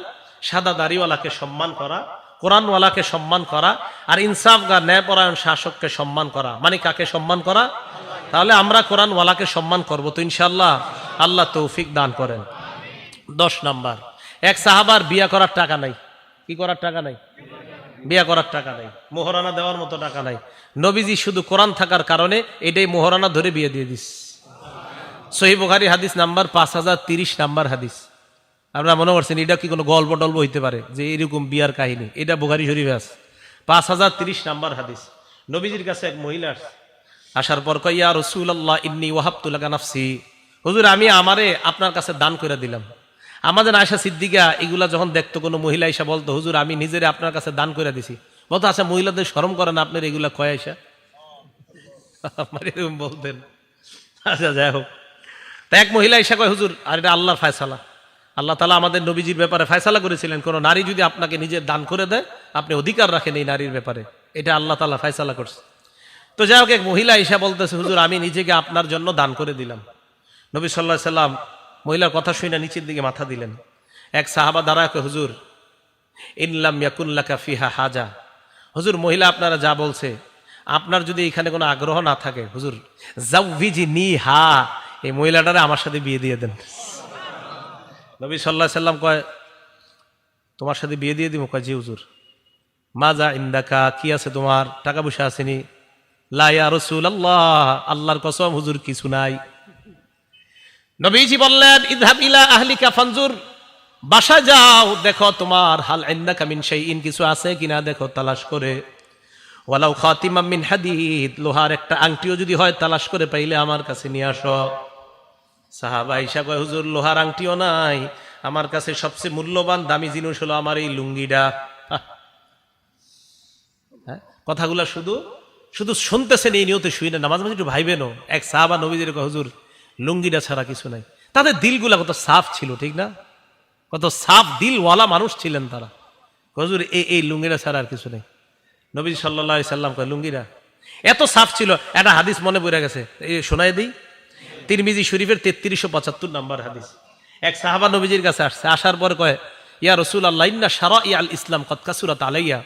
সাদা দাড়িওয়ালাকে সম্মান করা, কোরআনওয়ালাকে সম্মান করা, আর ইনসাফগার ন্যায়পরায়ণ শাসককে সম্মান করা মানে কাকে সম্মান করা? তাহলে আমরা কোরআনওয়ালাকে সম্মান করব তো ইনশাআল্লাহ। আল্লাহ তৌফিক দান করেন। 10 নাম্বার, এক সাহাবার বিয়া করার টাকা নাই। কি করার টাকা নাই? বিয়া করার টাকা নাই, মোহরানা দেওয়ার মতো টাকা নাই। নবীজি শুধু কোরআন থাকার কারণে এটাই মোহরানা ধরে বিয়ে দিয়ে দিস। সহিহ বুখারী হাদিস নাম্বার 5030 নাম্বার হাদিস। আপনারা মনে করছেন এটা কি কোনো গল্প টল্প হইতে পারে যে এরকম বিয়ার কাহিনী? এটা বুখারী শরীফে আছে, 5030 নাম্বার হাদিস। নবীজির কাছে এক মহিলা আসার পর কয়, ইয়া রাসূলুল্লাহ ইন্নী ওয়াহাবতু লাকা নাফসি, হুজুর আমি আমারে আপনার কাছে দান করে দিলাম। আমাদের আয়েশা সিদ্দিকা এগুলা যখন দেখতো, কোনো মহিলা এসে বলতো, হুজুর আমি নিজেরে আপনার কাছে দান করে দিছি, বলতো আচ্ছা মহিলাদের শরম করে না আপনার এগুলা কয় আয়েশা? আমার এরকম বলতেন। আচ্ছা যাই হোক, তা এক মহিলা এসে কয়, হুজুর আর এটা আল্লাহর ফয়সালা, আল্লাহ তাআলা আমাদের নবীজির ব্যাপারে ফয়সালা করেছিলেন, কোন নারী যদি আপনাকে নিজের দান করে দেয় আপনি অধিকার রাখেন এই নারীর ব্যাপারে, এটা আল্লাহ তাআলা ফয়সালা করছে। তো যাই হোক, এক মহিলা এসে বলতেছে, হুজুর আমি নিজেকে আপনার জন্য দান করে দিলাম। নবী সাল্লাল্লাহু আলাইহি সাল্লাম মহিলার কথা শুনে নিচের দিকে মাথা দিলেন। এক সাহাবা দাঁড়ায় কয়, হুজুর ইনলাম ইয়াকুন লাকা ফিহা হাজা, হুজুর মহিলা আপনারা যা বলছে, আপনার যদি এখানে কোনো আগ্রহ না থাকে, হুজুর জাউযিনি হা, এই মহিলাটারে আমার সাথে বিয়ে দিয়ে দেন। নবী সাল্লাল্লাহু আলাইহি সাল্লাম কয়, তোমার সাথে বিয়ে দিয়ে দিব? কয় জি হুজুর। মাজা ইনদাকা, কি আছে তোমার? টাকা পয়সা আসেনি? লা ইয়া রাসূলুল্লাহ, আল্লাহর কসম হুজুর কিছু নাই। নবীজি বললেন, ইযহাব ইলা আহলিকা ফানজুর, বাসা যাও দেখো তোমার হাল ইনদাকা মিন শাইইন, কিছু আছে কিনা দেখো, তালাশ করে। ওয়ালাউ খাতিমাম মিন হাদিদ, লোহার একটা আংটিও যদি হয় তালাশ করে পাইলে আমার কাছে নিয়ে আসো। সাহাবা আয়েশা কয়, হুজুর লোহার আংটিও নাই, আমার কাছে সবচেয়ে মূল্যবান দামি জিনিস হলো আমার এই লুঙ্গিটা। হ্যাঁ, কথাগুলা শুধু শুধু শুনতেছেন এই নিয়তে শুই না, মাঝে মাঝে একটু ভাইবেনও। এক সাহাবা নবীজির কয়, হুজুর লুঙ্গিটা ছাড়া কিছু নাই। তাদের দিলগুলা কত সাফ ছিল, ঠিক না? কত সাফ দিলওয়ালা মানুষ ছিলেন তারা। হুজুর এই লুঙ্গিটা ছাড়া আর কিছু নেই। নবী সাল্লাল্লাহু আলাইহি সাল্লাম কয়, লুঙ্গিটা এত সাফ ছিল। একটা হাদিস মনে পড়ে গেছে, এই শোনাই দিই। তিরমিজি শরীফের 3375 নাম্বার হাদিস। এক সাহাবা নবীজির কাছে আসছে, আসার পর কয়, ইয়া রাসূলুল্লাহ ইন্না শারাইআল ইসলাম কদ কাসুরাত আলাইয়া,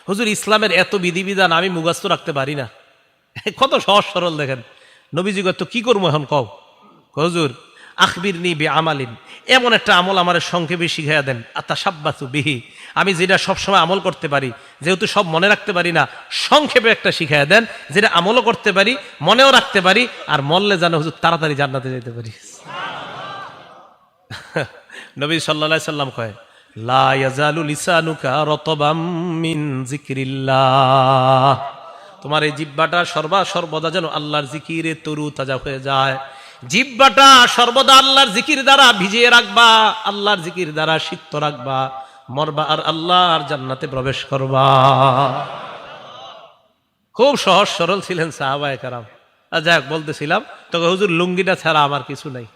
হুজুর ইসলামের এত বিধিবিধান আমি মুখস্থ রাখতে পারি না। কত সহজ সরল দেখেন। নবীজি কয়, তো কি করবো এখন কও? হুজুর আখবিরনি বিআমালিন, এমন একটা আমল আমার সংক্ষেপে শিখাইয়া দেন, আতাশাব্বাসু বিহি, আমি যেটা সবসময় আমল করতে পারি, যেহেতু সব মনে রাখতে পারি না, সংক্ষেপে একটা শিখাইয়া দেন যেটা আমলও করতে পারি, মনেও রাখতে পারি, আর মরলে যেন হুজুর তাড়াতাড়ি জান্নাতে যেতে পারি। নবী সাল্লাল্লাহু আলাইহি সাল্লাম কয়, লা ইয়াজালু লিসানুকা রতবাম মিন যিকরিল্লাহ, তোমার এই জিহ্বাটা সর্বদা যেন আল্লাহর জিকিরে তরু তাজা হয়ে যায়। জিহ্বাটা সর্বদা আল্লাহর জিকির দ্বারা ভিজিয়ে রাখবা, আল্লাহর জিকির দ্বারা সিক্ত রাখবা, মরবা আর আল্লাহর জান্নাতে প্রবেশ করবা। খুব সহজ সরল ছিলেন সাহাবায়ে কেরাম। আর যাই হোক, বলতেছিলাম তোকে হুজুর লুঙ্গিটা ছাড়া আমার কিছু নাই।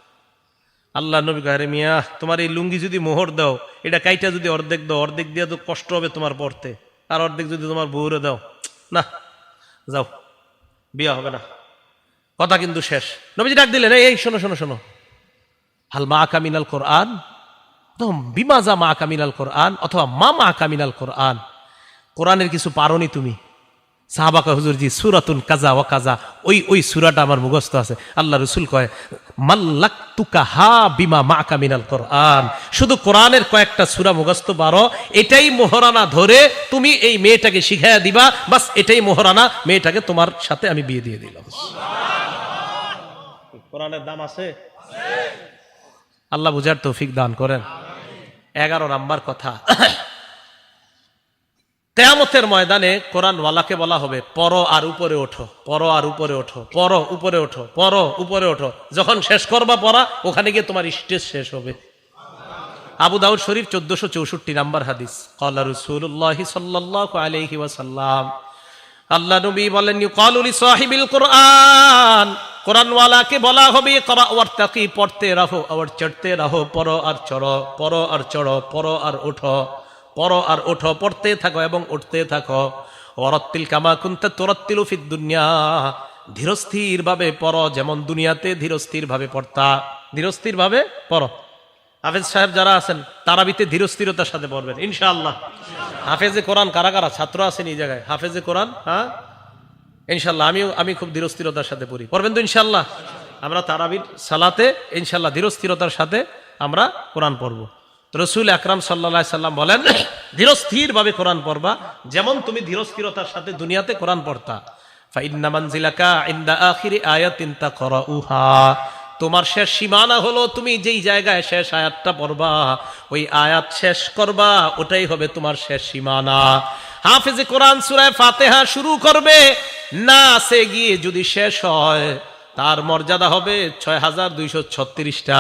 আল্লাহ নবী কয়, মিয়া তোমার এই লুঙ্গি যদি মোহর দাও, এটা কাইটা যদি অর্ধেক দাও, অর্ধেক দিয়ে তো কষ্ট হবে তোমার পড়তে, আর অর্ধেক যদি তোমার বউরে দাও, না যাও, বিয়া হবে না। কথা কিন্তু শেষ। নবীজি ডাক দিলেন, এই শোনো শোনো শোনো, হাল মা কামিনাল কোরআন, বিমাজা মা কামিনাল কোরআন, অথবা মা কামিনাল কোরআন, কোরআনের কিছু পারোনি তুমি? সাহাবা কয়, হুজুর জি, সূরাতুন কাজা ওয়া কাজা, ওই সূরাটা আমার মুখস্থ আছে। আল্লাহ রাসূল কয়, মাল্লাকতুকা হা বিমা মা কামিনাল কোরআন, শুধু কোরআনের কয়েকটা সূরা মুখস্থ পারো, এটাই মোহরানা ধরে তুমি এই মেয়েটাকে শিখাইয়া দিবা, বাস এটাই মোহরানা, মেয়েটাকে তোমার সাথে আমি বিয়ে দিয়ে দিলাম। কোরআনের দাম আছে, আল্লাহ বুঝার তৌফিক দান করেন। 11 নাম্বার কথা, কিয়ামতের ময়দানে কোরআনওয়ালাকে বলা হবে, পড়ো আর উপরে ওঠো, পড়ো আর উপরে ওঠো, পড়ো উপরে ওঠো, পড়ো উপরে ওঠো। যখন শেষ করবা পড়া, ওখানে গিয়ে তোমার স্টেজ শেষ হবে। আবু দাউদ শরীফ 1464 নাম্বার হাদিস, ক্বালা রাসূলুল্লাহ সাল্লাল্লাহু আলাইহি ওয়াসাল্লাম, আল্লাহ নবী বলেন, ইউকালু লিসাহিবিল কোরআন, কোরআনওয়ালাকে বলা হবে, ইকরা ওয়ারতাকি, পড়তে রাহো আর চড়তে রাহো, পড়ো আর চড়ো, পড়ো আর চড়ো, পড়ো আর ওঠো, পড়ো আর ওঠো, পড়তে থাকো এবং উঠতে থাকো। ওয়ারাত্তিল কামা কুনতা তুরাত্তিলু ফিদ দুনিয়া, ধীরস্থির ভাবে পড়ো, যেমন দুনিয়াতে ধীরস্থির ভাবে পড়তা, ধীরস্থির ভাবে পড়ো। হাফেজ সাহেব যারা আছেন, তারাবিতে ধীরস্থিরতার সাথে পড়বেন ইনশাআল্লাহ। হাফেজে কোরআন কারা কারা ছাত্র আছেন এই জায়গায়? হাফেজে কোরআন, হ্যাঁ ইনশাআল্লাহ। আমি খুব ধীরস্থিরতার সাথে পড়ি, পড়বেন তো ইনশাআল্লাহ? আমরা তারাবির সালাতে ইনশাআল্লাহ ধীরস্থিরতার সাথে আমরা কোরআন পড়বো। রাসূল আকরাম সাল্লাল্লাহু আলাইহি সাল্লাম বলেন, ধীরস্থির ভাবে কোরআন পড়বা, যেমন তুমি ধীরস্থিরতার সাথে দুনিয়াতে কোরআন পড়তা। ফাইন্না মানজিলাকা ইনদা আখিরি আয়াতিন তাকরাউহা, তোমার শেষ সীমানা হলো তুমি যেই জায়গায় শেষ আয়াতটা পড়বা, ওই আয়াত শেষ করবা, ওটাই হবে তোমার শেষ সীমানা। হাফেজে কোরআন সূরা ফাতিহা শুরু করবে, নাসে গিয়ে যদি শেষ হয়, তার মর্যাদা হবে 6236টা।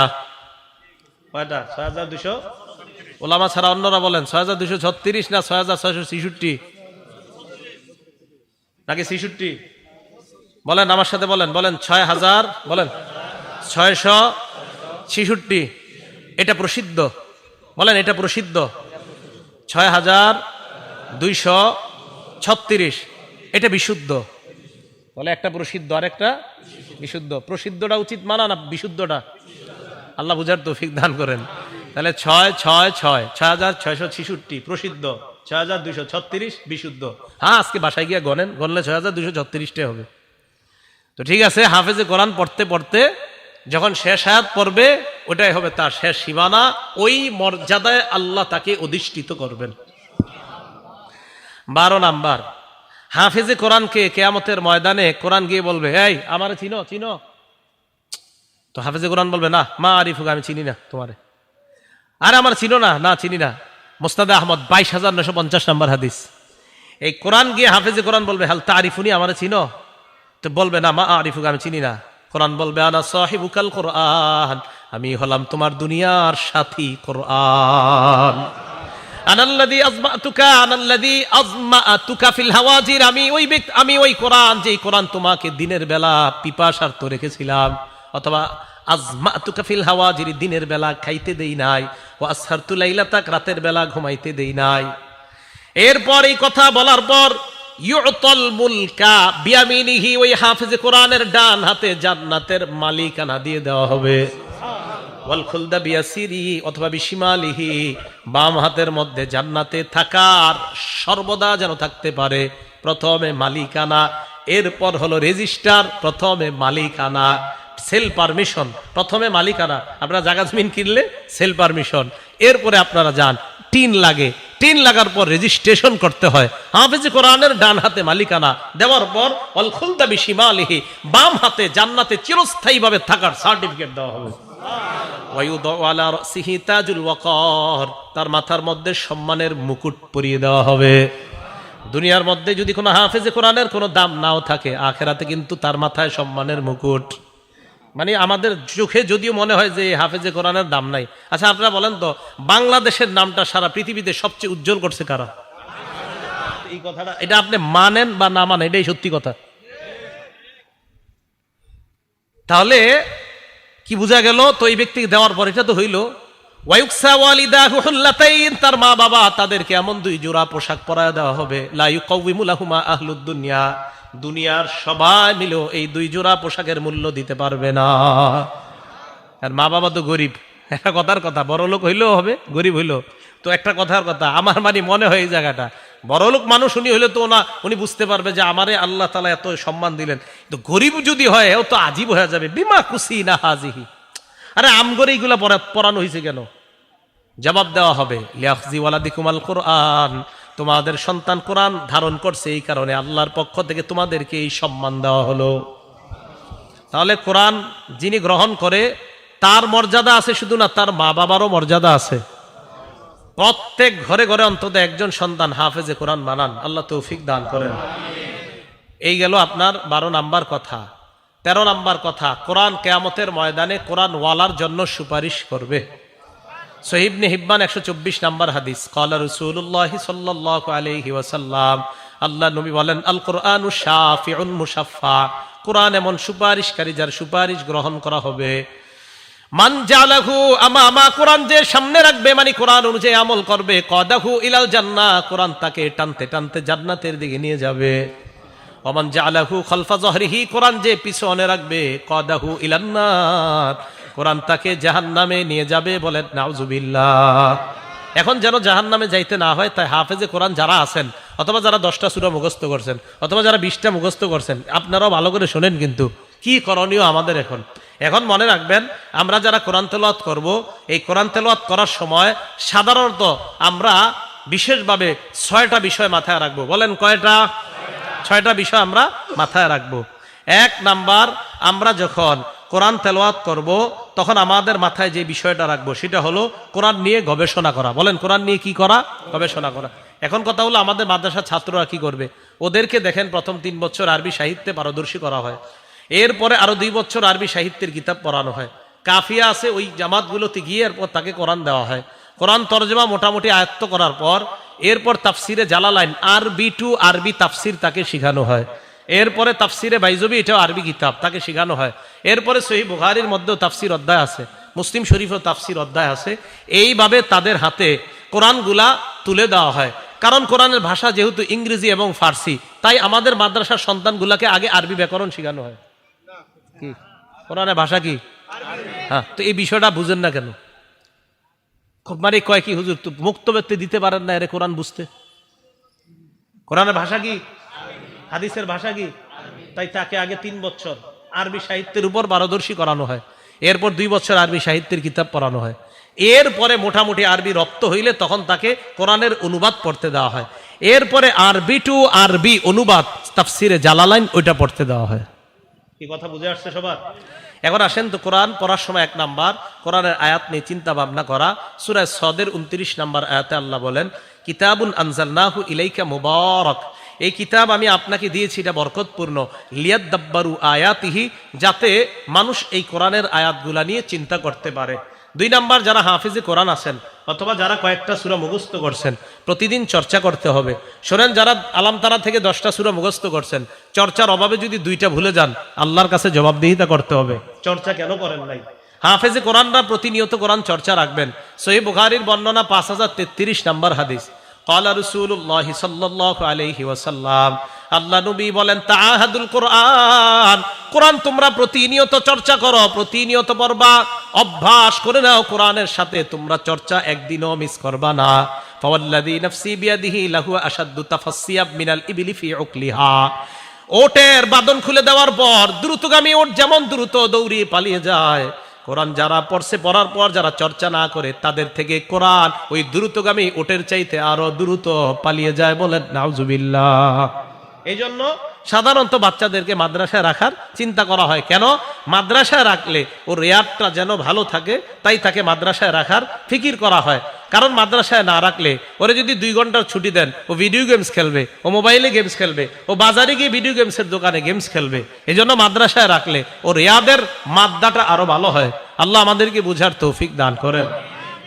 কয়টা? 6200। ওলামা ছাড়া অন্যরা বলেন 6236 না 6666 নাকি 66? বলেন আমার সাথে, বলেন 6000, বলেন 666। এটা প্রসিদ্ধ, বলেন এটা প্রসিদ্ধ। 6236, এটা বিশুদ্ধ। বলে একটা প্রসিদ্ধ আর একটা বিশুদ্ধ। প্রসিদ্ধটা উচিত মানা না বিশুদ্ধটা? আল্লাহ বুঝার তৌফিক দান করেন। তাহলে 6666 প্রসিদ্ধ, 6236 বিশুদ্ধ। হ্যাঁ, আজকে বাসায় গিয়ে গণলে 6236টাই হবে। তো ঠিক আছে, হাফেজে কোরআন পড়তে পড়তে যখন শেষ আয়াত পড়বে, ওটাই হবে তার শেষ সীমানা, ওই মর্যাদায় আল্লাহ তাকে অধিষ্ঠিত করবেন। 12 নাম্বার, হাফেজে কোরআনকে কিয়ামতের ময়দানে কোরআন গিয়ে বলবে, এই আমারে চিনো? তো হাফেজে কোরআন বলবে, না মা আরিফুকে আমি চিনি না তোমারে। আরে আমার চিনো না? না চিনি না। মুসনাদে আহমদ 22950 নাম্বার হাদিস। এই কোরআন গিয়ে হাফেজে কোরআন বলবে, হাল তারিফুনি, আমারে চিনো? তো বলবে, না মা আরিফুকে আমি চিনি না। কোরআন বলবে, আনা সাহিবুকাল কোরআন, আমি হলাম তোমার দুনিয়ার সাথী কোরআন। আনাল্লাযী আযমাতুকা ফিল হাওয়াজির, আমি ওই কোরআন, যেই কোরআন তোমাকে দিনের বেলা পিপাসার্ত রেখেছিলাম, অথবা আযমাতুকা ফিল হাওয়াজির, দিনের বেলা খাইতে দেই নাই, ওয়া আসহারতু লাইলাতাক, রাতের বেলা ঘুমাইতে দেই নাই। এরপর এই কথা বলার পর, ইউতাল মুলকা বিয়ামিনিহি, ওই হাফেজে কোরআনের ডান হাতে জান্নাতের মালিকানা দিয়ে দেওয়া হবে। ওয়াল খুলদা বিয়াসিরি, অথবা বিশিমালিহি, বাম হাতের মধ্যে জান্নাতে থাকার সর্বদা যেন থাকতে পারে। প্রথমে মালিকানা, এরপর হলো রেজিস্টার, প্রথমে মালিকানা, সেল পারমিশন, প্রথমে মালিকানা, আপনারা জায়গা জমিন কিনলে সেল পারমিশন, এরপরে আপনারা যান, টিন লাগে, টিন লাগার পর রেজিস্ট্রেশন করতে হয়, হাফেজে কোরআনের ডান হাতে মালিকানা দেওয়ার পর অল খুলদা বিশিমালিহি, বাম হাতে জান্নাতে চিরস্থায়ীভাবে থাকার সার্টিফিকেট দেওয়া হবে। ওয়ায়ুদা রাসিহি তাজুল ওয়াকার, তার মাথার মধ্যে সম্মানের মুকুট পরিয়ে দেওয়া হবে। দুনিয়ার মধ্যে যদি কোনো হাফেজে কোরআনের কোনো দাম নাও থাকে, আখেরাতে কিন্তু তার মাথায় সম্মানের মুকুট। মানে আমাদের চোখে যদিও মনে হয় যে হাফেজে কোরআনের দাম নাই, আচ্ছা আপনারা বলেন তো, বাংলাদেশের নামটা সারা পৃথিবীতে সবচেয়ে উজ্জ্বল করছে কারা? এই কথাটা, এটা আপনি মানেন বা না মানেন, এটাই সত্যি কথা। তাহলে কি বোঝা গেল? তো এই ব্যক্তিকে দেওয়ার পর এটা তো হইল ওয়ায়ুকসা ওয়ালিদাহু হুল্লাতাইন, তার মা বাবা তাদেরকে এমন 2 জোড়া পোশাক পরায় দেওয়া হবে, লা ইউকাউইমু লাহুমা আহলুদ দুনিয়া, দুনিয়ার সবাই মিলেও এই 2 জোড়া পোশাকের মূল্য দিতে পারবে না। আর মা বাবা তো গরিব, একটা কথার কথা, বড় লোক হইলেও হবে, গরিব হইলেও তো একটা কথার কথা। আমার মানে মনে হয় এই জায়গাটা, বড় লোক মানুষ উনি হইলে তো না, উনি বুঝতে পারবে যে আমারে আল্লাহ তাআলা এত সম্মান দিলেন, তো গরিব যদি হয় ও তো আজীব হয়ে যাবে। বিমা খুশি না হাজিহি, আরে আমগরে এইগুলা পড়ানো হয়েছে কেন? জবাব দেওয়া হবে লিয়াখজি ওয়ালাদিকুমাল কোরআন, তোমাদের সন্তান কোরআন ধারণ করছে, এই কারণে আল্লাহর পক্ষ থেকে তোমাদেরকে এই সম্মান দেওয়া হলো। তাহলে কোরআন যিনি গ্রহণ করে তার মর্যাদা আছে শুধু না, তার মা বাবারও মর্যাদা আছে। প্রত্যেক ঘরে ঘরে অন্তত একজন সন্তান হাফেজে কোরআন বানান, আল্লাহ তৌফিক দান করেন। এই গেল আপনার 12 নাম্বার কথা। 13 নাম্বার কথা, কোরআন কিয়ামতের ময়দানে কোরআন ওয়ালার জন্য সুপারিশ করবে। সহিহ ইবনে হিব্বান 124 নাম্বার হাদিস, ক্বালা রাসূলুল্লাহ সাল্লাল্লাহু আলাইহি ওয়াসাল্লাম, আল্লাহ নবী বলেন, আল কোরআনু শাফিউন মুশাফফা, কোরআন এমন সুপারিশকারী যার সুপারিশ গ্রহণ করা হবে। মান জালাহু আমামা, কোরআন যে সামনে রাখবে মানে কোরআন অনুযায়ী আমল করবে, কদাহু ইলাল জান্নাহ, কোরআন তাকে টানতে টানতে জান্নাতের দিকে নিয়ে যাবে। ওমান জালাহু খালফা যহরিহি, কোরআন যে পিছনে রাখবে, কদাহু ইলান নার, কোরআন তাকে জাহান্নামে নিয়ে যাবে। বলেন নাউজুবিল্লাহ। এখন যেন জাহান্নামে যাইতে না হয়, তাই হাফেজে কোরআন যারা আছেন, অথবা যারা 10টা সূরা মুখস্থ করছেন, অথবা যারা 20টা মুখস্থ করছেন, আপনারাও ভালো করে শোনেন কিন্তু কি করণীয় আমাদের। এখন মনে রাখবেন, আমরা যারা কোরআন তেলাওয়াত করব, এই কোরআন তেলাওয়াত করার সময় সাধারণত আমরা বিশেষভাবে 6টা বিষয় মাথায় রাখবো। বলেন কয়টা? 6টা বিষয় আমরা মাথায় রাখবো। 1 নাম্বার, আমরা যখন কোরআন তেলাওয়াত করব তখন আমাদের মাথায় যে বিষয়টা রাখবো সেটা হলো কোরআন নিয়ে গবেষণা করা। বলেন কোরআন নিয়ে কি করা? গবেষণা করা। এখন কথা হলো, আমাদের মাদ্রাসার ছাত্ররা কি করবে? ওদেরকে দেখেন প্রথম 3 বছর আরবি সাহিত্যে পারদর্শী করা হয়, এরপরে আরো 2 বছর আরবি সাহিত্যের কিতাব পড়ানো হয়। কাফিয়া আছে, ওই জামাতগুলোতে গিয়ে এরপর তাকে কোরআন দেওয়া হয়। কোরআন তরজমা মোটামুটি আয়ত্ত করার পর এরপর তাফসিরে জালালাইন আরবি টু আরবি তাফসির তাকে শেখানো হয়। এরপরে তাফসিরে বাইজবি, এটাও আরবি কিতাব, তাকে শেখানো হয়। এরপরে সহিহ বুখারীর মধ্যেও তাফসির অধ্যায় আছে, মুসলিম শরীফেও তাফসির অধ্যায় আছে। এইভাবে তাদের হাতে কোরআনগুলা তুলে দেওয়া হয়। কারণ কোরআনের ভাষা যেহেতু ইংরেজি এবং ফার্সি, তাই আমাদের মাদ্রাসার সন্তানগুলাকে আগে আরবি ব্যাকরণ শেখানো হয়। কি কোরআনের ভাষা কি? হ্যাঁ, তো এই বিষয়টা বুঝেন না কেন? মানে কয় কি হুজুর তো মুক্ত ব্যক্তি দিতে পারেন না এর কোরআন বুঝতে? কোরআনের ভাষা কি? হাদিসের ভাষা কি? তাই তাকে আগে 3 বছর আরবি সাহিত্যের উপর পারদর্শী করানো হয়, এরপর 2 বছর আরবি সাহিত্যের কিতাব পড়ানো হয়। এরপরে মোটামুটি আরবি রপ্ত হইলে তখন তাকে কোরআনের অনুবাদ পড়তে দেওয়া হয়। এরপরে আরবি টু আরবি অনুবাদ তাফসিরে জালালাইন, ওইটা পড়তে দেওয়া হয়। কি কথা বুঝে আসছে সবার? এখন আসেন তো, কোরআন পড়ার সময় 1 নাম্বার কোরআনের আয়াত নিয়ে চিন্তা ভাবনা করা। সূরা সদের 29 নাম্বার আয়াতে আল্লাহ বলেন, কিতাবুন আনজালনাহু ইলাইকা মুবারাক, এই কিতাব আমি আপনাকে দিয়েছি, এটা বরকতপূর্ণ। লিয়াদাব্বারু আয়াতিহি, যাতে মানুষ এই কোরআনের আয়াতগুলা নিয়ে চিন্তা করতে পারে। 2 নাম্বার, যারা হাফিজে কোরআন আছেন অথবা যারা কয়েকটা সূরা মুখস্থ করছেন, প্রতিদিন চর্চা করতে হবে। শোনেন, যারা আলাম তারা থেকে 10টা সূরা মুখস্থ করছেন, চর্চার অভাবে যদি 2টা ভুলে যান, আল্লাহর কাছে জবাবদিহিতা করতে হবে, চর্চা কেন করেন নাই। হাফেজে কোরআনরা প্রতিনিয়ত কোরআন চর্চা রাখবেন। সহিহ বুখারীর বর্ণনা 5033 নাম্বার হাদিস, ক্বালা রাসূলুল্লাহ সাল্লাল্লাহু আলাইহি ওয়াসাল্লাম, আল্লাহ নবী বলেন, তাআহাদুল কোরআন, কোরআন তোমরা প্রতিনিয়ত চর্চা করো, প্রতিনিয়ত পড়বা, অভ্যাস করে নাও কোরআনের সাথে তোমরা চর্চা, একদিনও মিস করবা না। ফাওয়াল্লাযী নাফসি বিয়াদিহি লাহু আশাদ্দু তাফাসসিয়াব মিনাল ইবলি ফি উকলিহা, ওটের বাঁধন খুলে দেওয়ার পর দ্রুতগামী ওট যেমন দ্রুত দৌড়িয়ে পালিয়ে যায়, কোরআন যারা পড়ছে, পড়ার পর যারা চর্চা না করে তাদের থেকে কোরআন ওই দ্রুতগামী ওটের চাইতে আরো দ্রুত পালিয়ে যায়। বলেন নাউজুবিল্লাহ। এই জন্য সাধারণত বাচ্চাদেরকে মাদ্রাসায় রাখার চিন্তা করা হয়। কেন? মাদ্রাসায় রাখলে ওর রেয়ারটা যেন ভালো থাকে, তাই তাকে মাদ্রাসায় রাখার ফিকির করা হয়। কারণ মাদ্রাসায় না রাখলে ওরে যদি 2 ঘন্টার ছুটি দেন, ও ভিডিও গেমস খেলবে, ও মোবাইলে গেমস খেলবে, ও বাজারে গিয়ে ভিডিও গেমসের দোকানে গেমস খেলবে। এই জন্য মাদ্রাসায় রাখলে ও রেয়াদের মাদ্দাটা আরো ভালো হয়। আল্লাহ আমাদেরকে বুঝার তৌফিক দান করেন।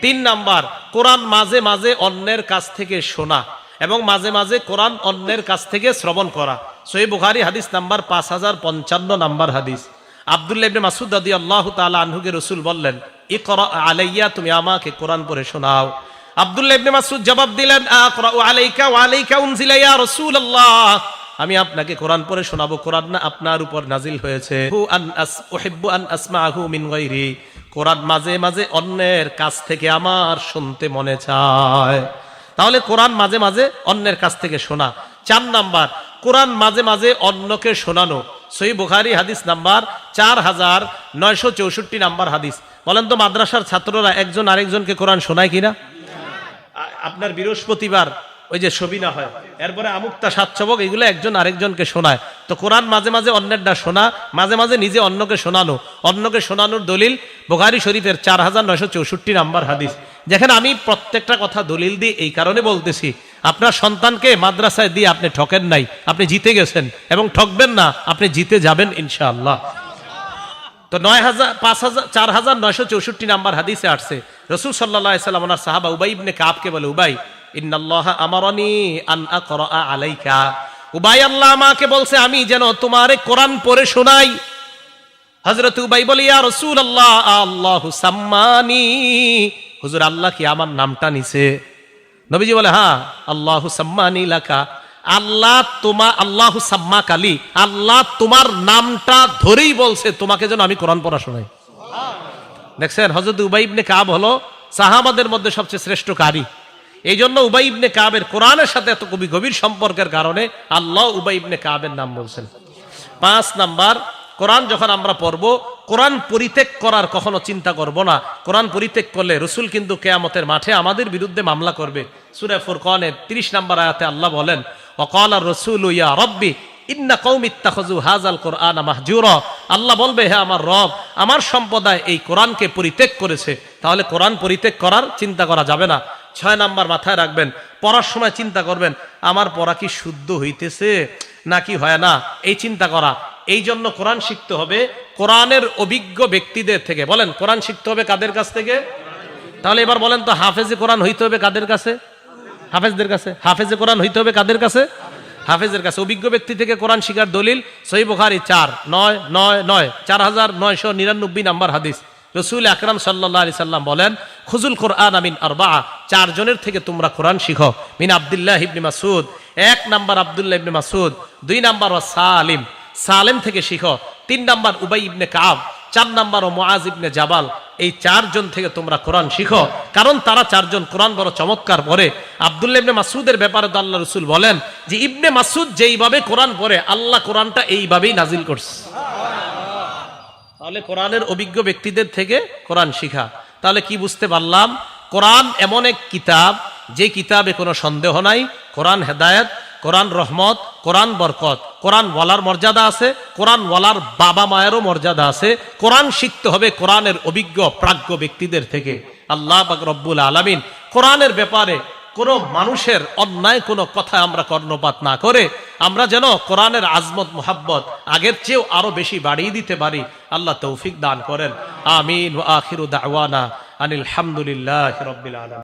3 নাম্বার, কোরআন মাঝে মাঝে অন্যের কাছ থেকে শোনা এবং মাঝে মাঝে কোরআন অন্যের কাছ থেকে শ্রবণ করা। সহিহ বুখারী হাদিস নাম্বার 5055 নাম্বার হাদিস। আব্দুল্লাহ ইবনে মাসউদ রাদিয়াল্লাহু তাআলা আনহুকে রাসূল বললেন, ইকরা আলাইয়া, তুমি আমাকে কোরআন পড়ে শোনাও। আব্দুল্লাহ ইবনে মাসউদ জবাব দিলেন, আকরাউ আলাইকা ওয়া আলাইকা উনজিলা ইয়া রাসূলুল্লাহ, আমি আপনাকে কোরআন পড়ে শোনাবো, কোরআন না আপনার উপর নাজিল হয়েছে। উহিব্বু আন আসমাহু মিন গায়রি, কোরআন মাঝে মাঝে অন্যের কাছ থেকে আমার শুনতে মনে চায়। তাহলে কোরআন মাঝে মাঝে অন্যের কাছ থেকে শোনা। 4 নাম্বার, কোরআন মাঝে মাঝে অন্যকে শোনানো। সহিহ বুখারী হাদিস নাম্বার 4964 নাম্বার হাদিস। বলেন তো মাদ্রাসার ছাত্ররা একজন আরেকজনকে কোরআন শোনায় কিনা? আপনার বৃহস্পতিবার ওই যে সবিনা হয়, এরপরে আমুক্তা সাতসবক, এগুলো একজন আরেকজনকে শোনায়। তো কোরআন মাঝে মাঝে অন্যেরটা শোনা, মাঝে মাঝে নিজে অন্যকে শোনানো। অন্যকে শোনানোর দলিল বুখারী শরীফের 4964 নাম্বার হাদিস। যেখানে আমি প্রত্যেকটা কথা দলিল দিয়ে এই কারণে বলতেছি, আপনার সন্তানকে মাদ্রাসায় দিয়ে আপনি ঠকেন নাই, আপনি জিতে গেছেন এবং ঠকবেন না, আপনি জিতে যাবেন ইনশাআল্লাহ। তো 4964 নাম্বার হাদিসে আসছে, রাসূল সাল্লাল্লাহু আলাইহি সাল্লাম ওনার সাহাবা উবাই ইবনে কাবকে বলে, উবাই, ইন্নাল্লাহা আমারানি আন আকরা আলাইকা, উবাই আল্লাহ আমাকে বলছে আমি যেন তোমারে কোরআন পড়ে শোনাই। হযরত উবাই বলে, ইয়া রাসূলুল্লাহ আল্লাহু সাম্মানি, হুজুর আল্লাহ কি আমার নামটা নিছে? নবীজি বলে, হ্যাঁ, আল্লাহু সাম্মানি লাকা, আল্লাহু সাম্মাক আলী, আল্লাহ তোমার নামটা ধরেই বলছে তোমাকে যেন আমি কোরআন পড়া শোনাই। দেখছেন, হযরত উবাই ইবনে কাব হলো সাহাবাদের মধ্যে সবচেয়ে শ্রেষ্ঠ কারি। এই জন্য উবাই ইবনে কাবের কোরআনের সাথে এত গভীর সম্পর্কের কারণে আল্লাহ উবাই ইবনে কাবের নাম বলছেন। 5 নাম্বার, কোরআন যখন আমরা পড়ব, কোরআন পরিত্যাগ করার কখনো চিন্তা করব না। কোরআন পরিত্যাগ করলে রাসূল কিন্তু কিয়ামতের মাঠে আমাদের বিরুদ্ধে মামলা করবে। সূরা ফুরকানের 30 নাম্বার আয়াতে আল্লাহ বলেন, ওয়াকালা রাসূলু ইয়া রাব্বি ইন্না কওমি ইত্তাখাযু হাযাল কুরআনা মাহজুরা, আল্লাহ বলবে, হে আমার রব, আমার সম্প্রদায় এই কোরআনকে পরিত্যাগ করেছে। তাহলে কোরআন পরিত্যাগ করার চিন্তা করা যাবে না। 6 নাম্বার, মাথায় রাখবেন, পড়ার সময় চিন্তা করবেন আমার পড়া কি শুদ্ধ হইতেছে নাকি হয় না, এই চিন্তা করা। এই জন্য কোরআন শিখতে হবে কোরআনের অভিজ্ঞ ব্যক্তিদের থেকে। বলেন, কোরআন শিখতে হবে কাদের কাছ থেকে? তাহলে এবার বলেন তো, হাফেজে কোরআন হইতে হবে কাদের কাছে? হাফেজদের কাছে। হাফেজে কোরআন হইতে হবে কাদের কাছে? হাফেজের কাছে। অভিজ্ঞ ব্যক্তি থেকে কোরআন শিখার দলিল সহিহ বুখারী 4999 নাম্বার হাদিস। রাসূল আকরাম সাল্লাল্লাহু আলাইহি সাল্লাম বলেন, খুজুল কোরআন মিন আরবাআ, 4 জনের থেকে তোমরা কোরআন শিখো। মিন আব্দুল্লাহ ইবনে মাসউদ, 1 নাম্বার আব্দুল্লাহ ইবনে মাসউদ, 2 নাম্বার সালিম, সালেম থেকে শিখো, 3 নাম্বার উবাই ইবনে কাব, 4 নাম্বার মুআজ ইবনে জাবাল। এই 4 জন থেকে তোমরা কোরআন শিখো, কারণ তারা 4 জন কোরআন বড় চমৎকার পড়ে। আব্দুল্লাহ ইবনে মাসউদের ব্যাপারে তো আল্লাহ রাসূল বলেন যে ইবনে মাসউদ যেইভাবে কোরআন পড়ে আল্লাহ কোরআনটা এইভাবেই নাজিল করছে। তাহলে কোরআনের অভিজ্ঞ ব্যক্তিদের থেকে কোরআন শিখা। তাহলে কি বুঝতে পারলাম? কোরআন এমন এক কিতাব, যে কিতাবে কোনো সন্দেহ নাই। কোরআন হেদায়েত, কোরআন রহমত, কোরআন বরকত। কোরআন ওয়ালার মর্যাদা আছে, কোরআন ওয়ালার বাবা মায়েরও মর্যাদা আছে। কোরআন শিখতে হবে কোরআনের অভিজ্ঞ প্রাজ্ঞ ব্যক্তিদের থেকে। আল্লাহ পাক রব্বুল আলামিন কোরআনের ব্যাপারে কোনো মানুষের অন্যায় কোনো কথা আমরা কর্ণপাত না করে আমরা যেন কোরআনের আজমত মুহাব্বত আগের চেয়েও আরো বেশি বাড়িয়ে দিতে পারি। আল্লাহ তৌফিক দান করেন। আমিন। ওয়া আখিরু দাওয়ানা আনিল হামদুলিল্লাহি রাব্বিল আলামিন।